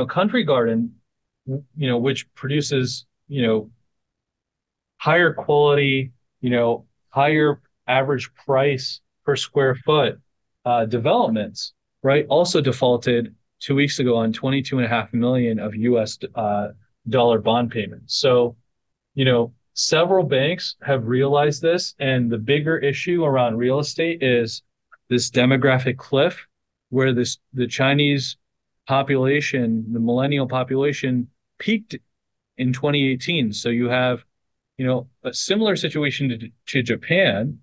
Country Garden, which produces, higher quality, higher average price per square foot developments, right, also defaulted 2 weeks ago on 22.5 million of US dollar bond payments. So, several banks have realized this, and the bigger issue around real estate is this demographic cliff, where the Chinese population, the millennial population, peaked in 2018. So you have, a similar situation to Japan,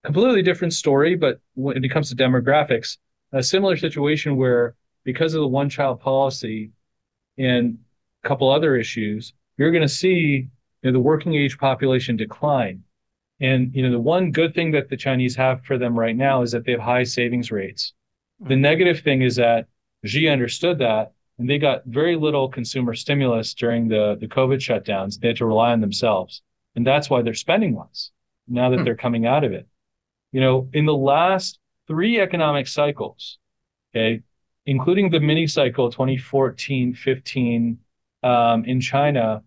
completely different story, but when it comes to demographics, a similar situation where because of the one-child policy and a couple other issues, you're going to see the working age population decline. And the one good thing that the Chinese have for them right now is that they have high savings rates. The Mm. negative thing is that Xi understood that, and they got very little consumer stimulus during the COVID shutdowns. They had to rely on themselves, and that's why they're spending less now that Hmm. they're coming out of it. In the last three economic cycles, okay, including the mini cycle 2014, 15, in China,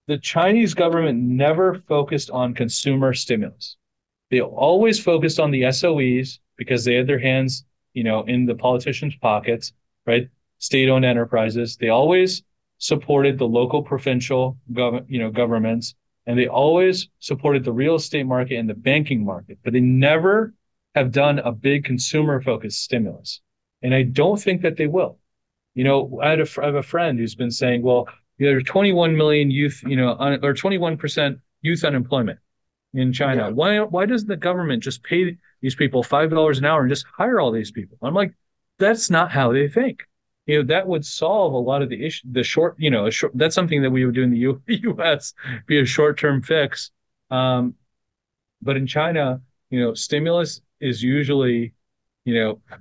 the Chinese government never focused on consumer stimulus. They always focused on the SOEs because they had their hands, in the politicians' pockets, right? State-owned enterprises. They always supported the local, provincial, governments, and they always supported the real estate market and the banking market. But they never have done a big consumer-focused stimulus, and I don't think that they will. I have a friend who's been saying, well, there's 21 million youth, or 21% youth unemployment in China. Yeah. Why doesn't the government just pay these people $5 an hour and just hire all these people? I'm like, that's not how they think. That would solve a lot of the issue. The short, that's something that we would do in the U.S. be a short-term fix. Um, but in China, stimulus is usually,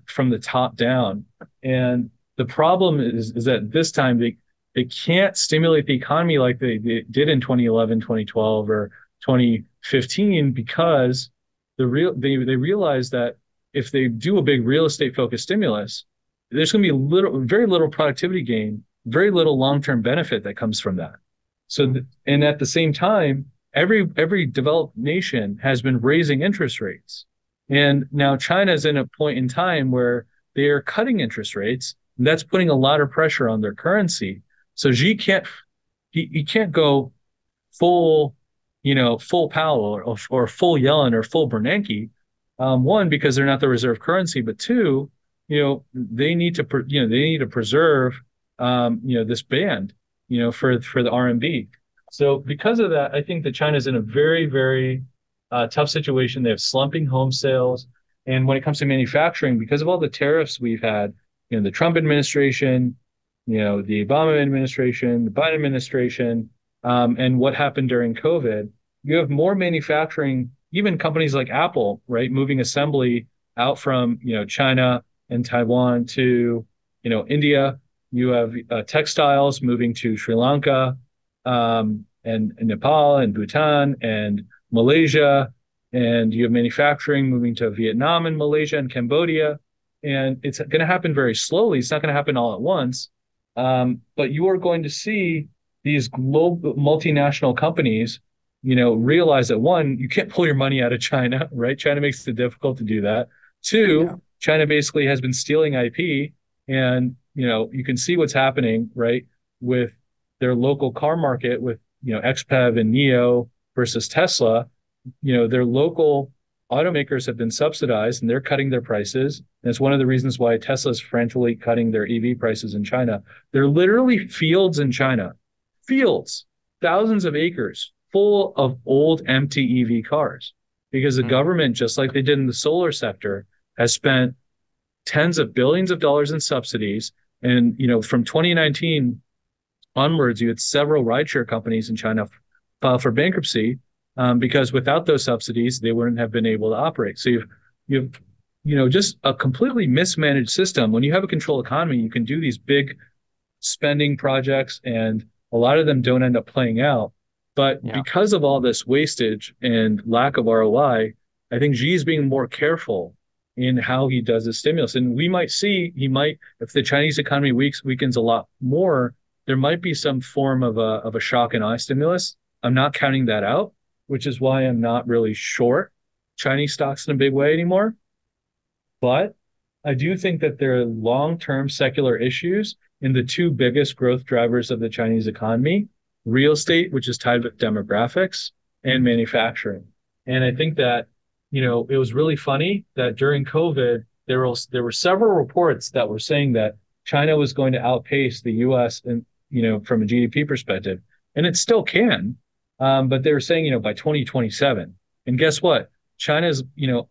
from the top down. And the problem is that this time they can't stimulate the economy like they did in 2011, 2012, or 2015 because they realize that if they do a big real estate focused stimulus, there's going to be very little productivity gain, very little long-term benefit that comes from that. Mm. And at the same time, every developed nation has been raising interest rates. And now China is in a point in time where they are cutting interest rates, and that's putting a lot of pressure on their currency. So Xi can't he can't go full, full Powell or full Yellen or full Bernanke. One, because they're not the reserve currency, but two, they need to preserve, this band, for the RMB. So because of that, I think that China's in a very, very tough situation. They have slumping home sales. And when it comes to manufacturing, because of all the tariffs we've had, the Trump administration, the Obama administration, the Biden administration, and what happened during COVID, you have more manufacturing, even companies like Apple, right, moving assembly out from, China and Taiwan to, India. You have textiles moving to Sri Lanka, and Nepal and Bhutan and Malaysia, and you have manufacturing moving to Vietnam and Malaysia and Cambodia. And it's going to happen very slowly. It's not going to happen all at once. But you are going to see these global multinational companies, realize that one, you can't pull your money out of China, right? China makes it difficult to do that. Yeah. Two, China basically has been stealing IP, and you can see what's happening, right, with their local car market with XPEV and NIO versus Tesla. Their local automakers have been subsidized and they're cutting their prices. And it's one of the reasons why Tesla's frantically cutting their EV prices in China. There are literally fields in China, fields, thousands of acres full of old empty EV cars because the Mm. government, just like they did in the solar sector, has spent tens of billions of dollars in subsidies. And, from 2019 onwards, you had several rideshare companies in China file for bankruptcy, because without those subsidies, they wouldn't have been able to operate. So you've just a completely mismanaged system. When you have a controlled economy, you can do these big spending projects, and a lot of them don't end up playing out. But Yeah. because of all this wastage and lack of ROI, I think Xi is being more careful in how he does his stimulus. And we might see if the Chinese economy weakens a lot more, there might be some form of a shock and eye stimulus. I'm not counting that out, which is why I'm not really short Chinese stocks in a big way anymore. But I do think that there are long-term secular issues in the two biggest growth drivers of the Chinese economy: real estate, which is tied with demographics, and manufacturing. And I think that, it was really funny that during COVID, there were several reports that were saying that China was going to outpace the US and, from a GDP perspective, and it still can. But they were saying, by 2027. And guess what? China's,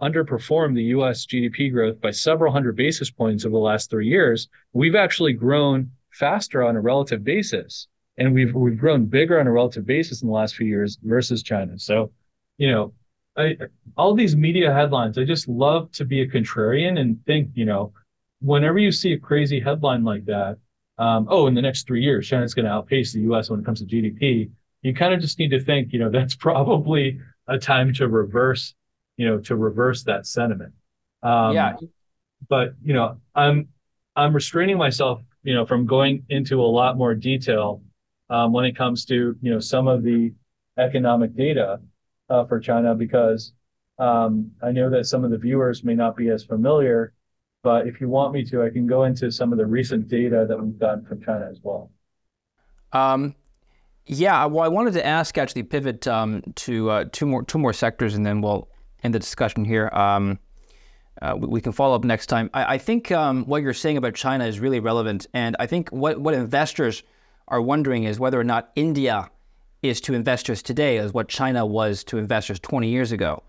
underperformed the US GDP growth by several hundred basis points over the last 3 years. We've actually grown faster on a relative basis, and we've grown bigger on a relative basis in the last few years versus China. So, you know, I all these media headlines, I just love to be a contrarian and think, whenever you see a crazy headline like that, oh, in the next 3 years, China's going to outpace the US when it comes to GDP, you kind of just need to think, that's probably a time to reverse that sentiment. Yeah. But I'm restraining myself, from going into a lot more detail when it comes to some of the economic data for China because I know that some of the viewers may not be as familiar. But if you want me to, I can go into some of the recent data that we've gotten from China as well. Um, yeah. Well, I wanted to ask, actually, pivot to two more sectors, and then we'll end the discussion here. We can follow up next time. I think what you're saying about China is really relevant, and I think what investors are wondering is whether or not India is to investors today as what China was to investors 20 years ago.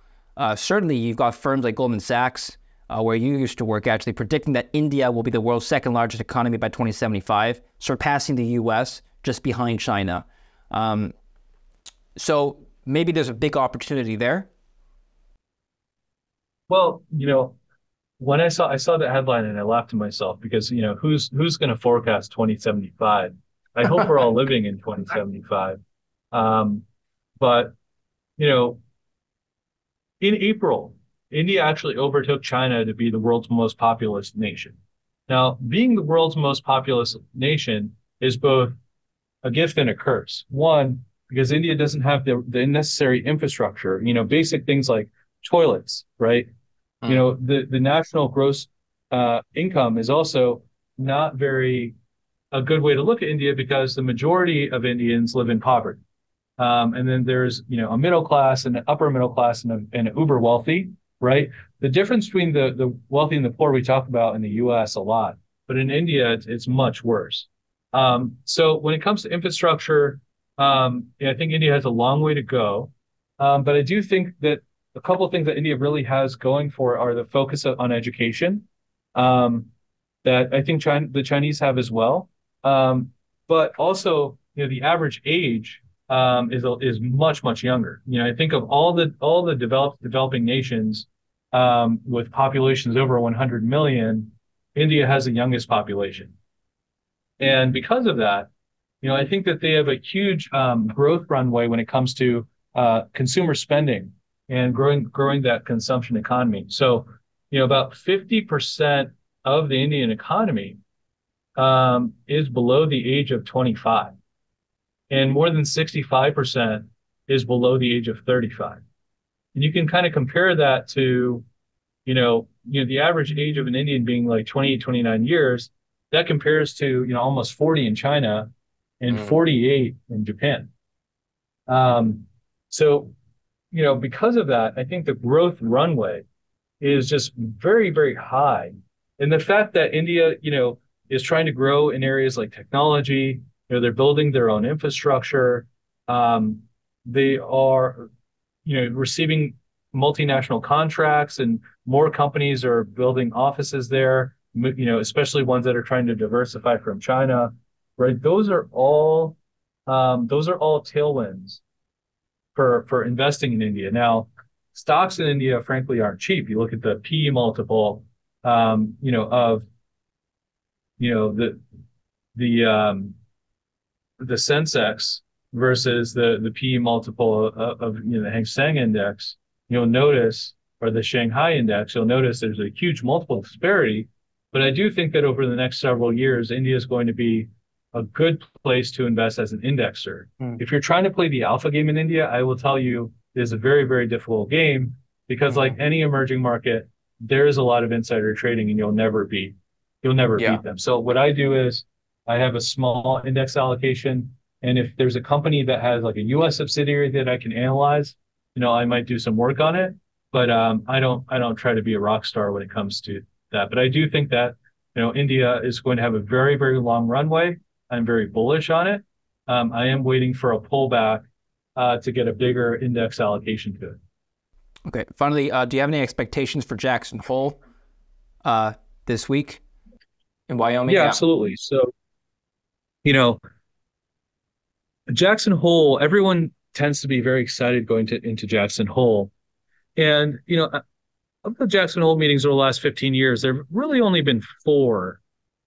Certainly, you've got firms like Goldman Sachs, where you used to work, actually predicting that India will be the world's second largest economy by 2075, surpassing the US, just behind China. So maybe there's a big opportunity there. Well, when I saw that headline and I laughed to myself because who's going to forecast 2075? I hope we're all living in 2075. But you know, in April, India actually overtook China to be the world's most populous nation. Now, being the world's most populous nation is both a gift and a curse. One, because India doesn't have the necessary infrastructure, basic things like toilets, right? Mm. The national gross income is also not very a good way to look at India because the majority of Indians live in poverty. And then there's, a middle class and an upper middle class and an uber wealthy, right? The difference between the wealthy and the poor we talk about in the US a lot, but in India, it's much worse. So when it comes to infrastructure, I think India has a long way to go. But I do think that a couple of things that India really has going for are the focus on education, um, that I think the Chinese have as well. But also, the average age is much much younger. I think of all the developing nations with populations over 100 million, India has the youngest population, and because of that, I think that they have a huge growth runway when it comes to consumer spending and growing that consumption economy. So, about 50% of the Indian economy is below the age of 25, and more than 65% is below the age of 35. And you can kind of compare that to, the average age of an Indian being like 28, 29 years. That compares to, almost 40 in China and Mm. 48 in Japan. So, because of that, I think the growth runway is just very, very high. And the fact that India, is trying to grow in areas like technology, they're building their own infrastructure. They are, receiving multinational contracts and more companies are building offices there, especially ones that are trying to diversify from China, right? Those are all tailwinds for investing in India. Now, stocks in India, frankly, aren't cheap. You look at the PE multiple, of the the Sensex versus the PE multiple of the Hang Seng index. You'll notice, or the Shanghai index, you'll notice there's a huge multiple disparity. But I do think that over the next several years, India is going to be a good place to invest as an indexer. Mm. If you're trying to play the alpha game in India, I will tell you it is a very, very difficult game because, like Mm. any emerging market, there is a lot of insider trading, and you'll never beat Yeah. them. So what I do is I have a small index allocation, and if there's a company that has like a U.S. subsidiary that I can analyze, I might do some work on it. But I don't try to be a rock star when it comes to that. But I do think that India is going to have a very, very long runway. I'm very bullish on it. I am waiting for a pullback to get a bigger index allocation to it. Okay. Finally, do you have any expectations for Jackson Hole this week in Wyoming? Yeah, Yeah. absolutely. So, you know, Jackson Hole, everyone tends to be very excited going into Jackson Hole. And, of the Jackson Hole meetings over the last 15 years, there have really only been four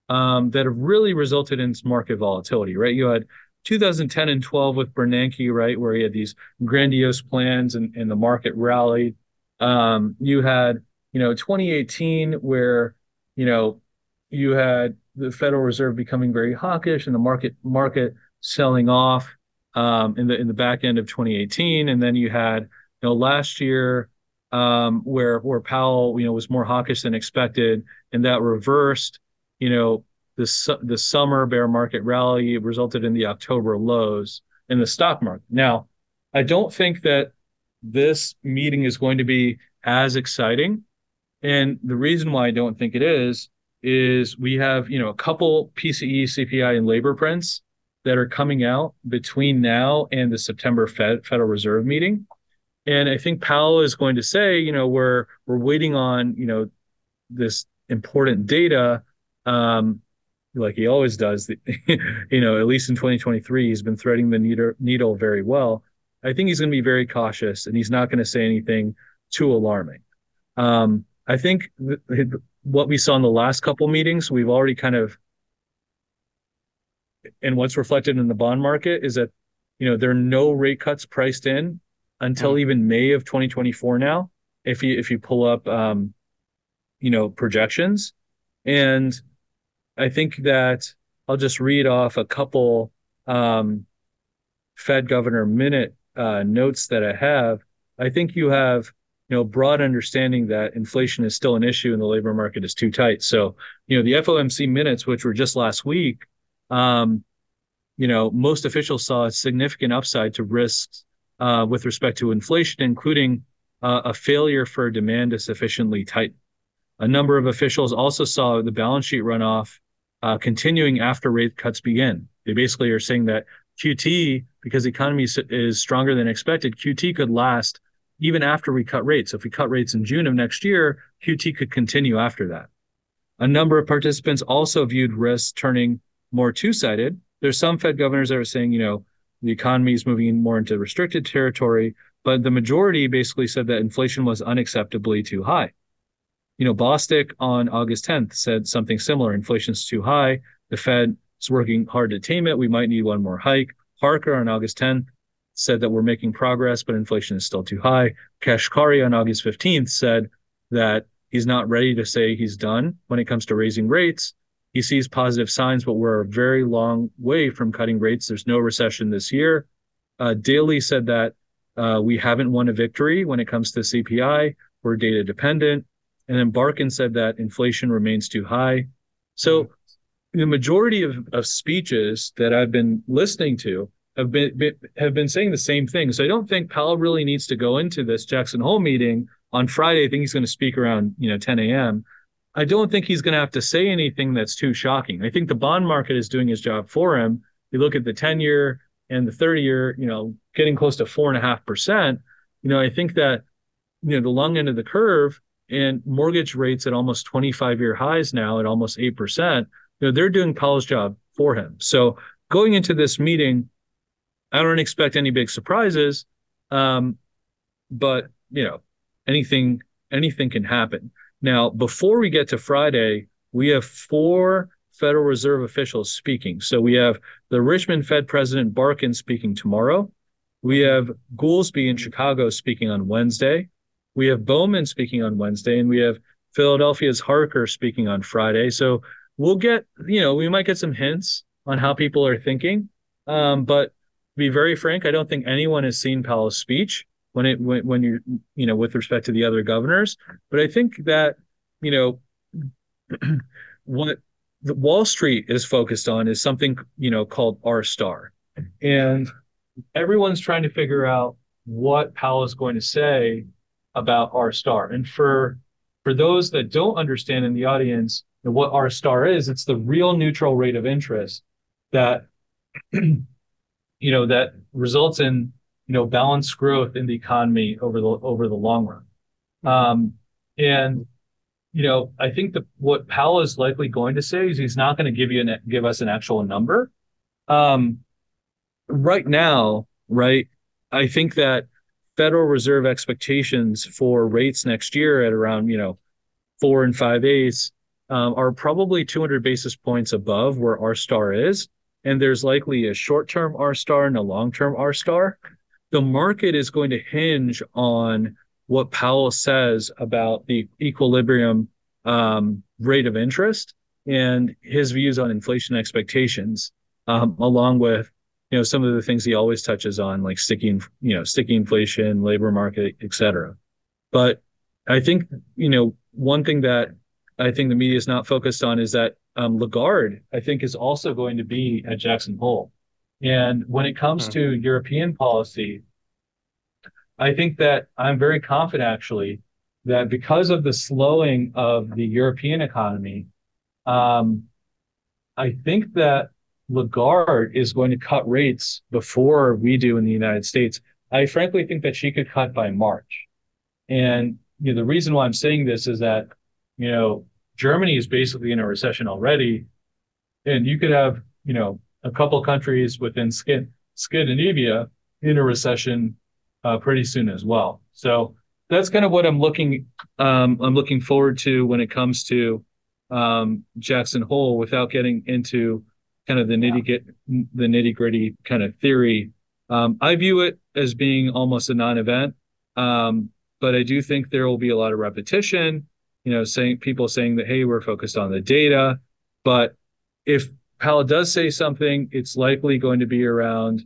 that have really resulted in market volatility, right? You had 2010 and 12 with Bernanke, right, where he had these grandiose plans and the market rallied. You had, 2018 where, you know, you had the Federal Reserve becoming very hawkish and the market selling off in the back end of 2018, and then you had last year where Powell was more hawkish than expected, and that reversed. You know, the summer bear market rally resulted in the October lows in the stock market. Now, I don't think that this meeting is going to be as exciting, and the reason why I don't think it is we have, a couple PCE, CPI, and labor prints that are coming out between now and the September Federal Reserve meeting. And I think Powell is going to say, we're waiting on, this important data, like he always does. At least in 2023, he's been threading the needle very well. I think he's going to be very cautious, and he's not going to say anything too alarming. I think what we saw in the last couple meetings, we've already kind of, and what's reflected in the bond market is that, there are no rate cuts priced in until even May of 2024 now, if you pull up, projections. And I think that I'll just read off a couple Fed Governor Minute notes that I have. I think you have, broad understanding that inflation is still an issue and the labor market is too tight. So, the FOMC minutes, which were just last week, most officials saw a significant upside to risks with respect to inflation, including a failure for demand to sufficiently tighten. A number of officials also saw the balance sheet runoff continuing after rate cuts begin. They basically are saying that QT, because the economy is stronger than expected, QT could last even after we cut rates. If we cut rates in June of next year, QT could continue after that. A number of participants also viewed risks turning more two-sided. There's some Fed governors that are saying, the economy is moving more into restricted territory, but the majority basically said that inflation was unacceptably too high. Bostic on August 10th said something similar. Inflation's too high. The Fed is working hard to tame it. We might need one more hike. Parker on August 10th said that we're making progress, but inflation is still too high. Kashkari on August 15th said that he's not ready to say he's done when it comes to raising rates. He sees positive signs, but we're a very long way from cutting rates. There's no recession this year. Daly said that we haven't won a victory when it comes to CPI. We're data dependent. And then Barkin said that inflation remains too high. So the majority of speeches that I've been listening to have been saying the same thing. So I don't think Powell really needs to go into this Jackson Hole meeting on Friday. I think he's going to speak around 10 a.m. I don't think he's going to have to say anything that's too shocking. I think the bond market is doing his job for him. You look at the 10-year and the 30-year, getting close to 4.5%. I think that the long end of the curve and mortgage rates at almost 25-year highs now at almost 8%. They're doing Powell's job for him. So going into this meeting, I don't expect any big surprises, but anything can happen. Now, before we get to Friday, we have four Federal Reserve officials speaking. So we have the Richmond Fed President Barkin speaking tomorrow. We have Goolsbee in Chicago speaking on Wednesday. We have Bowman speaking on Wednesday, and we have Philadelphia's Harker speaking on Friday. So we'll get, we might get some hints on how people are thinking. But to be very frank, I don't think anyone has seen Powell's speech when you're, with respect to the other governors. But I think that, what the Wall Street is focused on is something, called R star. And everyone's trying to figure out what Powell is going to say about R star. And for those that don't understand in the audience what R star is, it's the real neutral rate of interest that, that results in, balanced growth in the economy over the long run. And, I think that what Powell is likely going to say is he's not going to give us an actual number. Right now, right? I think that Federal Reserve expectations for rates next year at around, 4 and 5/8 are probably 200 basis points above where R star is. And there's likely a short-term R star and a long-term R star. The market is going to hinge on what Powell says about the equilibrium rate of interest and his views on inflation expectations, along with some of the things he always touches on, like sticky inflation, labor market, et cetera. But I think one thing that I think the media is not focused on is that Lagarde, I think, is also going to be at Jackson Hole. And when it comes to European policy, I think that I'm very confident, actually, that because of the slowing of the European economy, um, I think that Lagarde is going to cut rates before we do in the United States. I frankly think that she could cut by March. And the reason why I'm saying this is that, you know, Germany is basically in a recession already, and you could have, a couple countries within Scandinavia in a recession pretty soon as well. So that's kind of what I'm looking forward to when it comes to Jackson Hole, without getting into kind of the nitty gritty kind of theory. I view it as being almost a non-event, but I do think there will be a lot of repetition. People saying that, hey, we're focused on the data, but if Powell does say something, it's likely going to be around,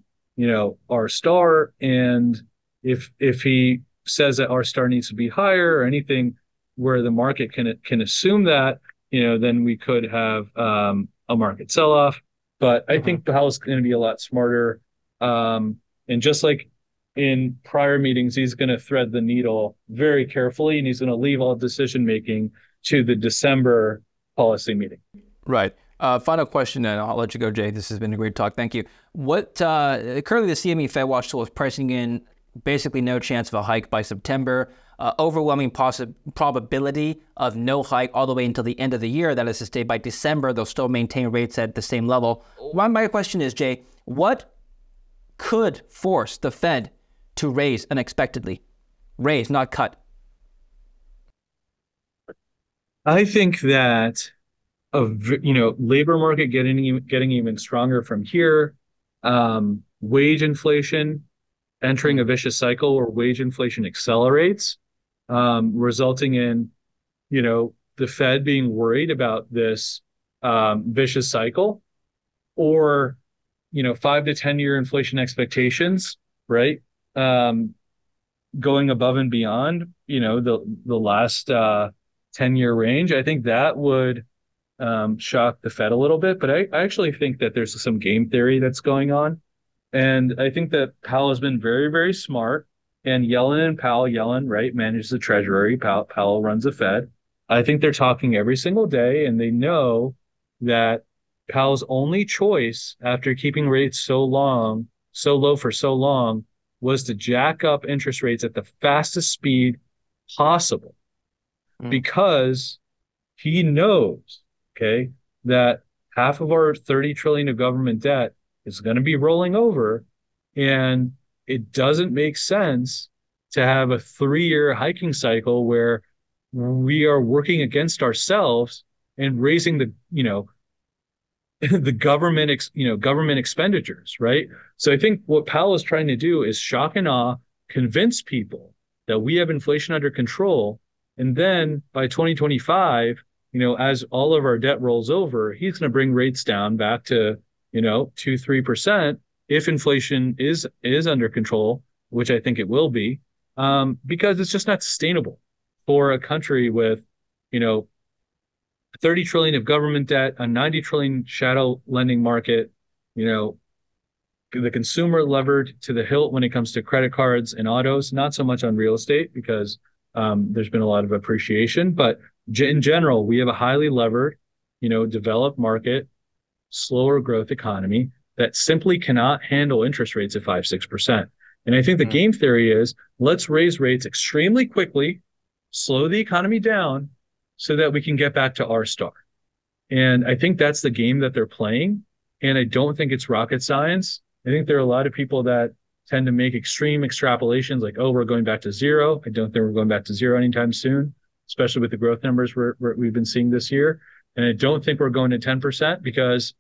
R star, and if he says that R star needs to be higher or anything where the market can assume that, then we could have a market sell-off. But I think Powell's going to be a lot smarter. And just like in prior meetings, he's going to thread the needle very carefully, and he's going to leave all decision making to the December policy meeting. Right. Final question, and I'll let you go, Jay. This has been a great talk. Thank you. What currently the CME Fed Watch tool is pricing in basically no chance of a hike by September, overwhelming probability of no hike all the way until the end of the year. That is to say, by December, they'll still maintain rates at the same level. My question is, Jay, what could force the Fed to raise unexpectedly? Raise, not cut. I think that labor market getting even stronger from here, wage inflation entering a vicious cycle where wage inflation accelerates, resulting in the Fed being worried about this vicious cycle, or 5 to 10 year inflation expectations, right? Going above and beyond the last 10-year range. I think that would shock the Fed a little bit, but I actually think that there's some game theory that's going on. And I think that Powell has been very, very smart, and Yellen, right, manages the Treasury. Powell runs the Fed. I think they're talking every single day, and they know that Powell's only choice after keeping rates so low for so long, was to jack up interest rates at the fastest speed possible, because he knows, okay, that half of our 30 trillion of government debt is going to be rolling over, and it doesn't make sense to have a 3-year hiking cycle where we are working against ourselves and raising the the government expenditures, right? So I think what Powell is trying to do is shock and awe, convince people that we have inflation under control, and then by 2025, as all of our debt rolls over, he's going to bring rates down back to 2-3% if inflation is under control, which I think it will be, because it's just not sustainable for a country with 30 trillion of government debt, a 90 trillion shadow lending market, the consumer levered to the hilt when it comes to credit cards and autos, not so much on real estate because there's been a lot of appreciation, but in general, we have a highly levered, developed market, slower growth economy that simply cannot handle interest rates at 5-6%. And I think the game theory is, let's raise rates extremely quickly, slow the economy down so that we can get back to R star. And I think that's the game that they're playing. And I don't think it's rocket science. I think there are a lot of people that tend to make extreme extrapolations like, oh, we're going back to zero. I don't think we're going back to zero anytime soon, especially with the growth numbers we've been seeing this year. And I don't think we're going to 10% because,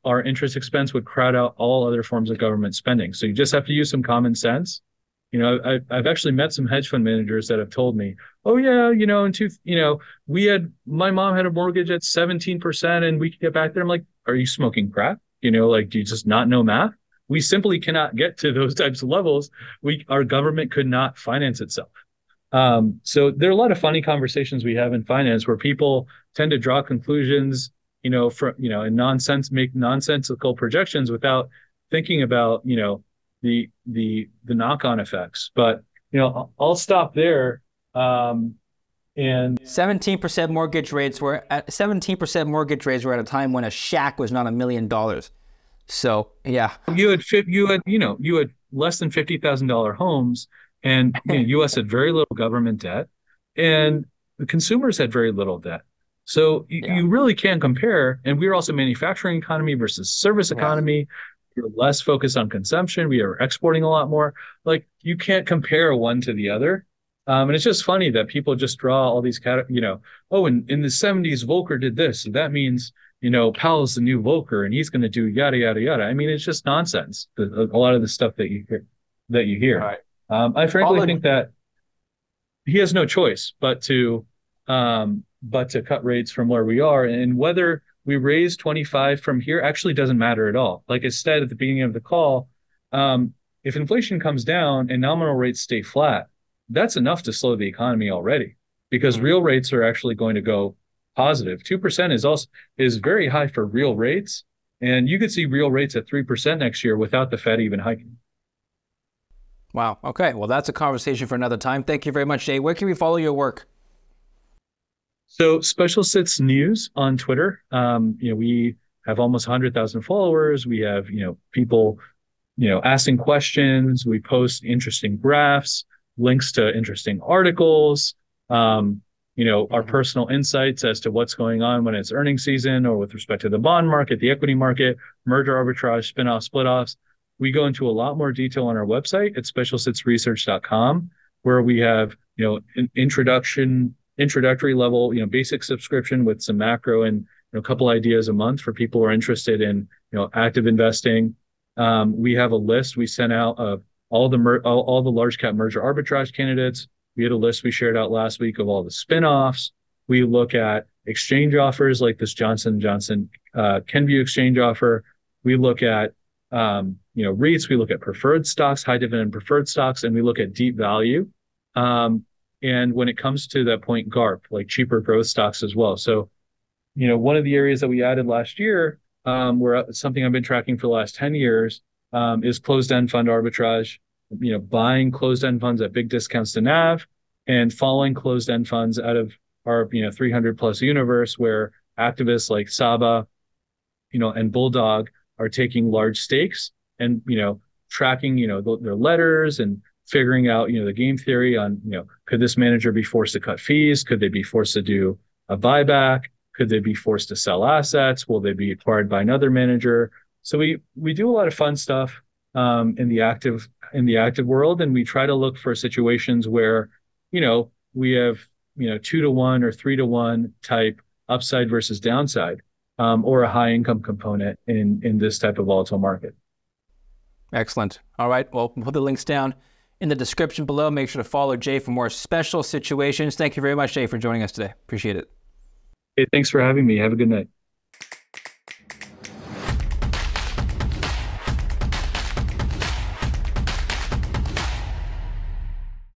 our interest expense would crowd out all other forms of government spending. So you just have to use some common sense. I've actually met some hedge fund managers that have told me, oh yeah, my mom had a mortgage at 17% and we could get back there. I'm like, are you smoking crack? Like, do you just not know math? We simply cannot get to those types of levels. Our government could not finance itself. So there are a lot of funny conversations we have in finance where people tend to draw conclusions, and make nonsensical projections without thinking about, the knock-on effects. But, I'll stop there. And 17% mortgage rates were at 17% mortgage rates were at a time when a shack was not $1 million. So yeah, you had less than $50,000 homes, and U.S. had very little government debt, and the consumers had very little debt. So you really can't compare. And we were also manufacturing economy versus service economy. We're less focused on consumption. We are exporting a lot more. Like, you can't compare one to the other. And it's just funny that people just draw all these, oh, in the 70s, Volcker did this. So that means, Powell's the new Volcker and he's going to do yada, yada, yada. I mean, it's just nonsense. A lot of the stuff that you hear. Right. I frankly think that he has no choice but to cut rates from where we are. And whether we raise 25 from here actually doesn't matter at all. Like I said at the beginning of the call, if inflation comes down and nominal rates stay flat, that's enough to slow the economy already, because real rates are actually going to go positive. 2% is very high for real rates, and you could see real rates at 3% next year without the Fed even hiking. Wow. Okay. Well, that's a conversation for another time. Thank you very much, Jay. Where can we follow your work? So Special Sits News on Twitter. We have almost 100,000 followers. We have, people, asking questions. We post interesting graphs, links to interesting articles, our personal insights as to what's going on when it's earnings season or with respect to the bond market, the equity market, merger arbitrage, spin-offs, split-offs. We go into a lot more detail on our website at specialsitsresearch.com, where we have, an introductory level, basic subscription with some macro and a couple ideas a month for people who are interested in, active investing. We have a list we sent out of all the large cap merger arbitrage candidates. We had a list we shared out last week of all the spinoffs. We look at exchange offers like this Johnson & Johnson Kenvue exchange offer. We look at REITs. We look at preferred stocks, high dividend preferred stocks, and we look at deep value. And when it comes to that point, GARP, like cheaper growth stocks as well. So, one of the areas that we added last year, where something I've been tracking for the last 10 years, is closed-end fund arbitrage, buying closed-end funds at big discounts to NAV and following closed-end funds out of our, 300 plus universe, where activists like Saba, and Bulldog are taking large stakes and, tracking, their letters and figuring out, the game theory on, could this manager be forced to cut fees? Could they be forced to do a buyback? Could they be forced to sell assets? Will they be acquired by another manager? So we do a lot of fun stuff in the active world, and we try to look for situations where, we have 2-to-1 or 3-to-1 type upside versus downside, or a high income component in this type of volatile market. Excellent. All right. Well, we'll put the links down in the description below. Make sure to follow Jay for more special situations. Thank you very much, Jay, for joining us today. Appreciate it. Hey, thanks for having me. Have a good night.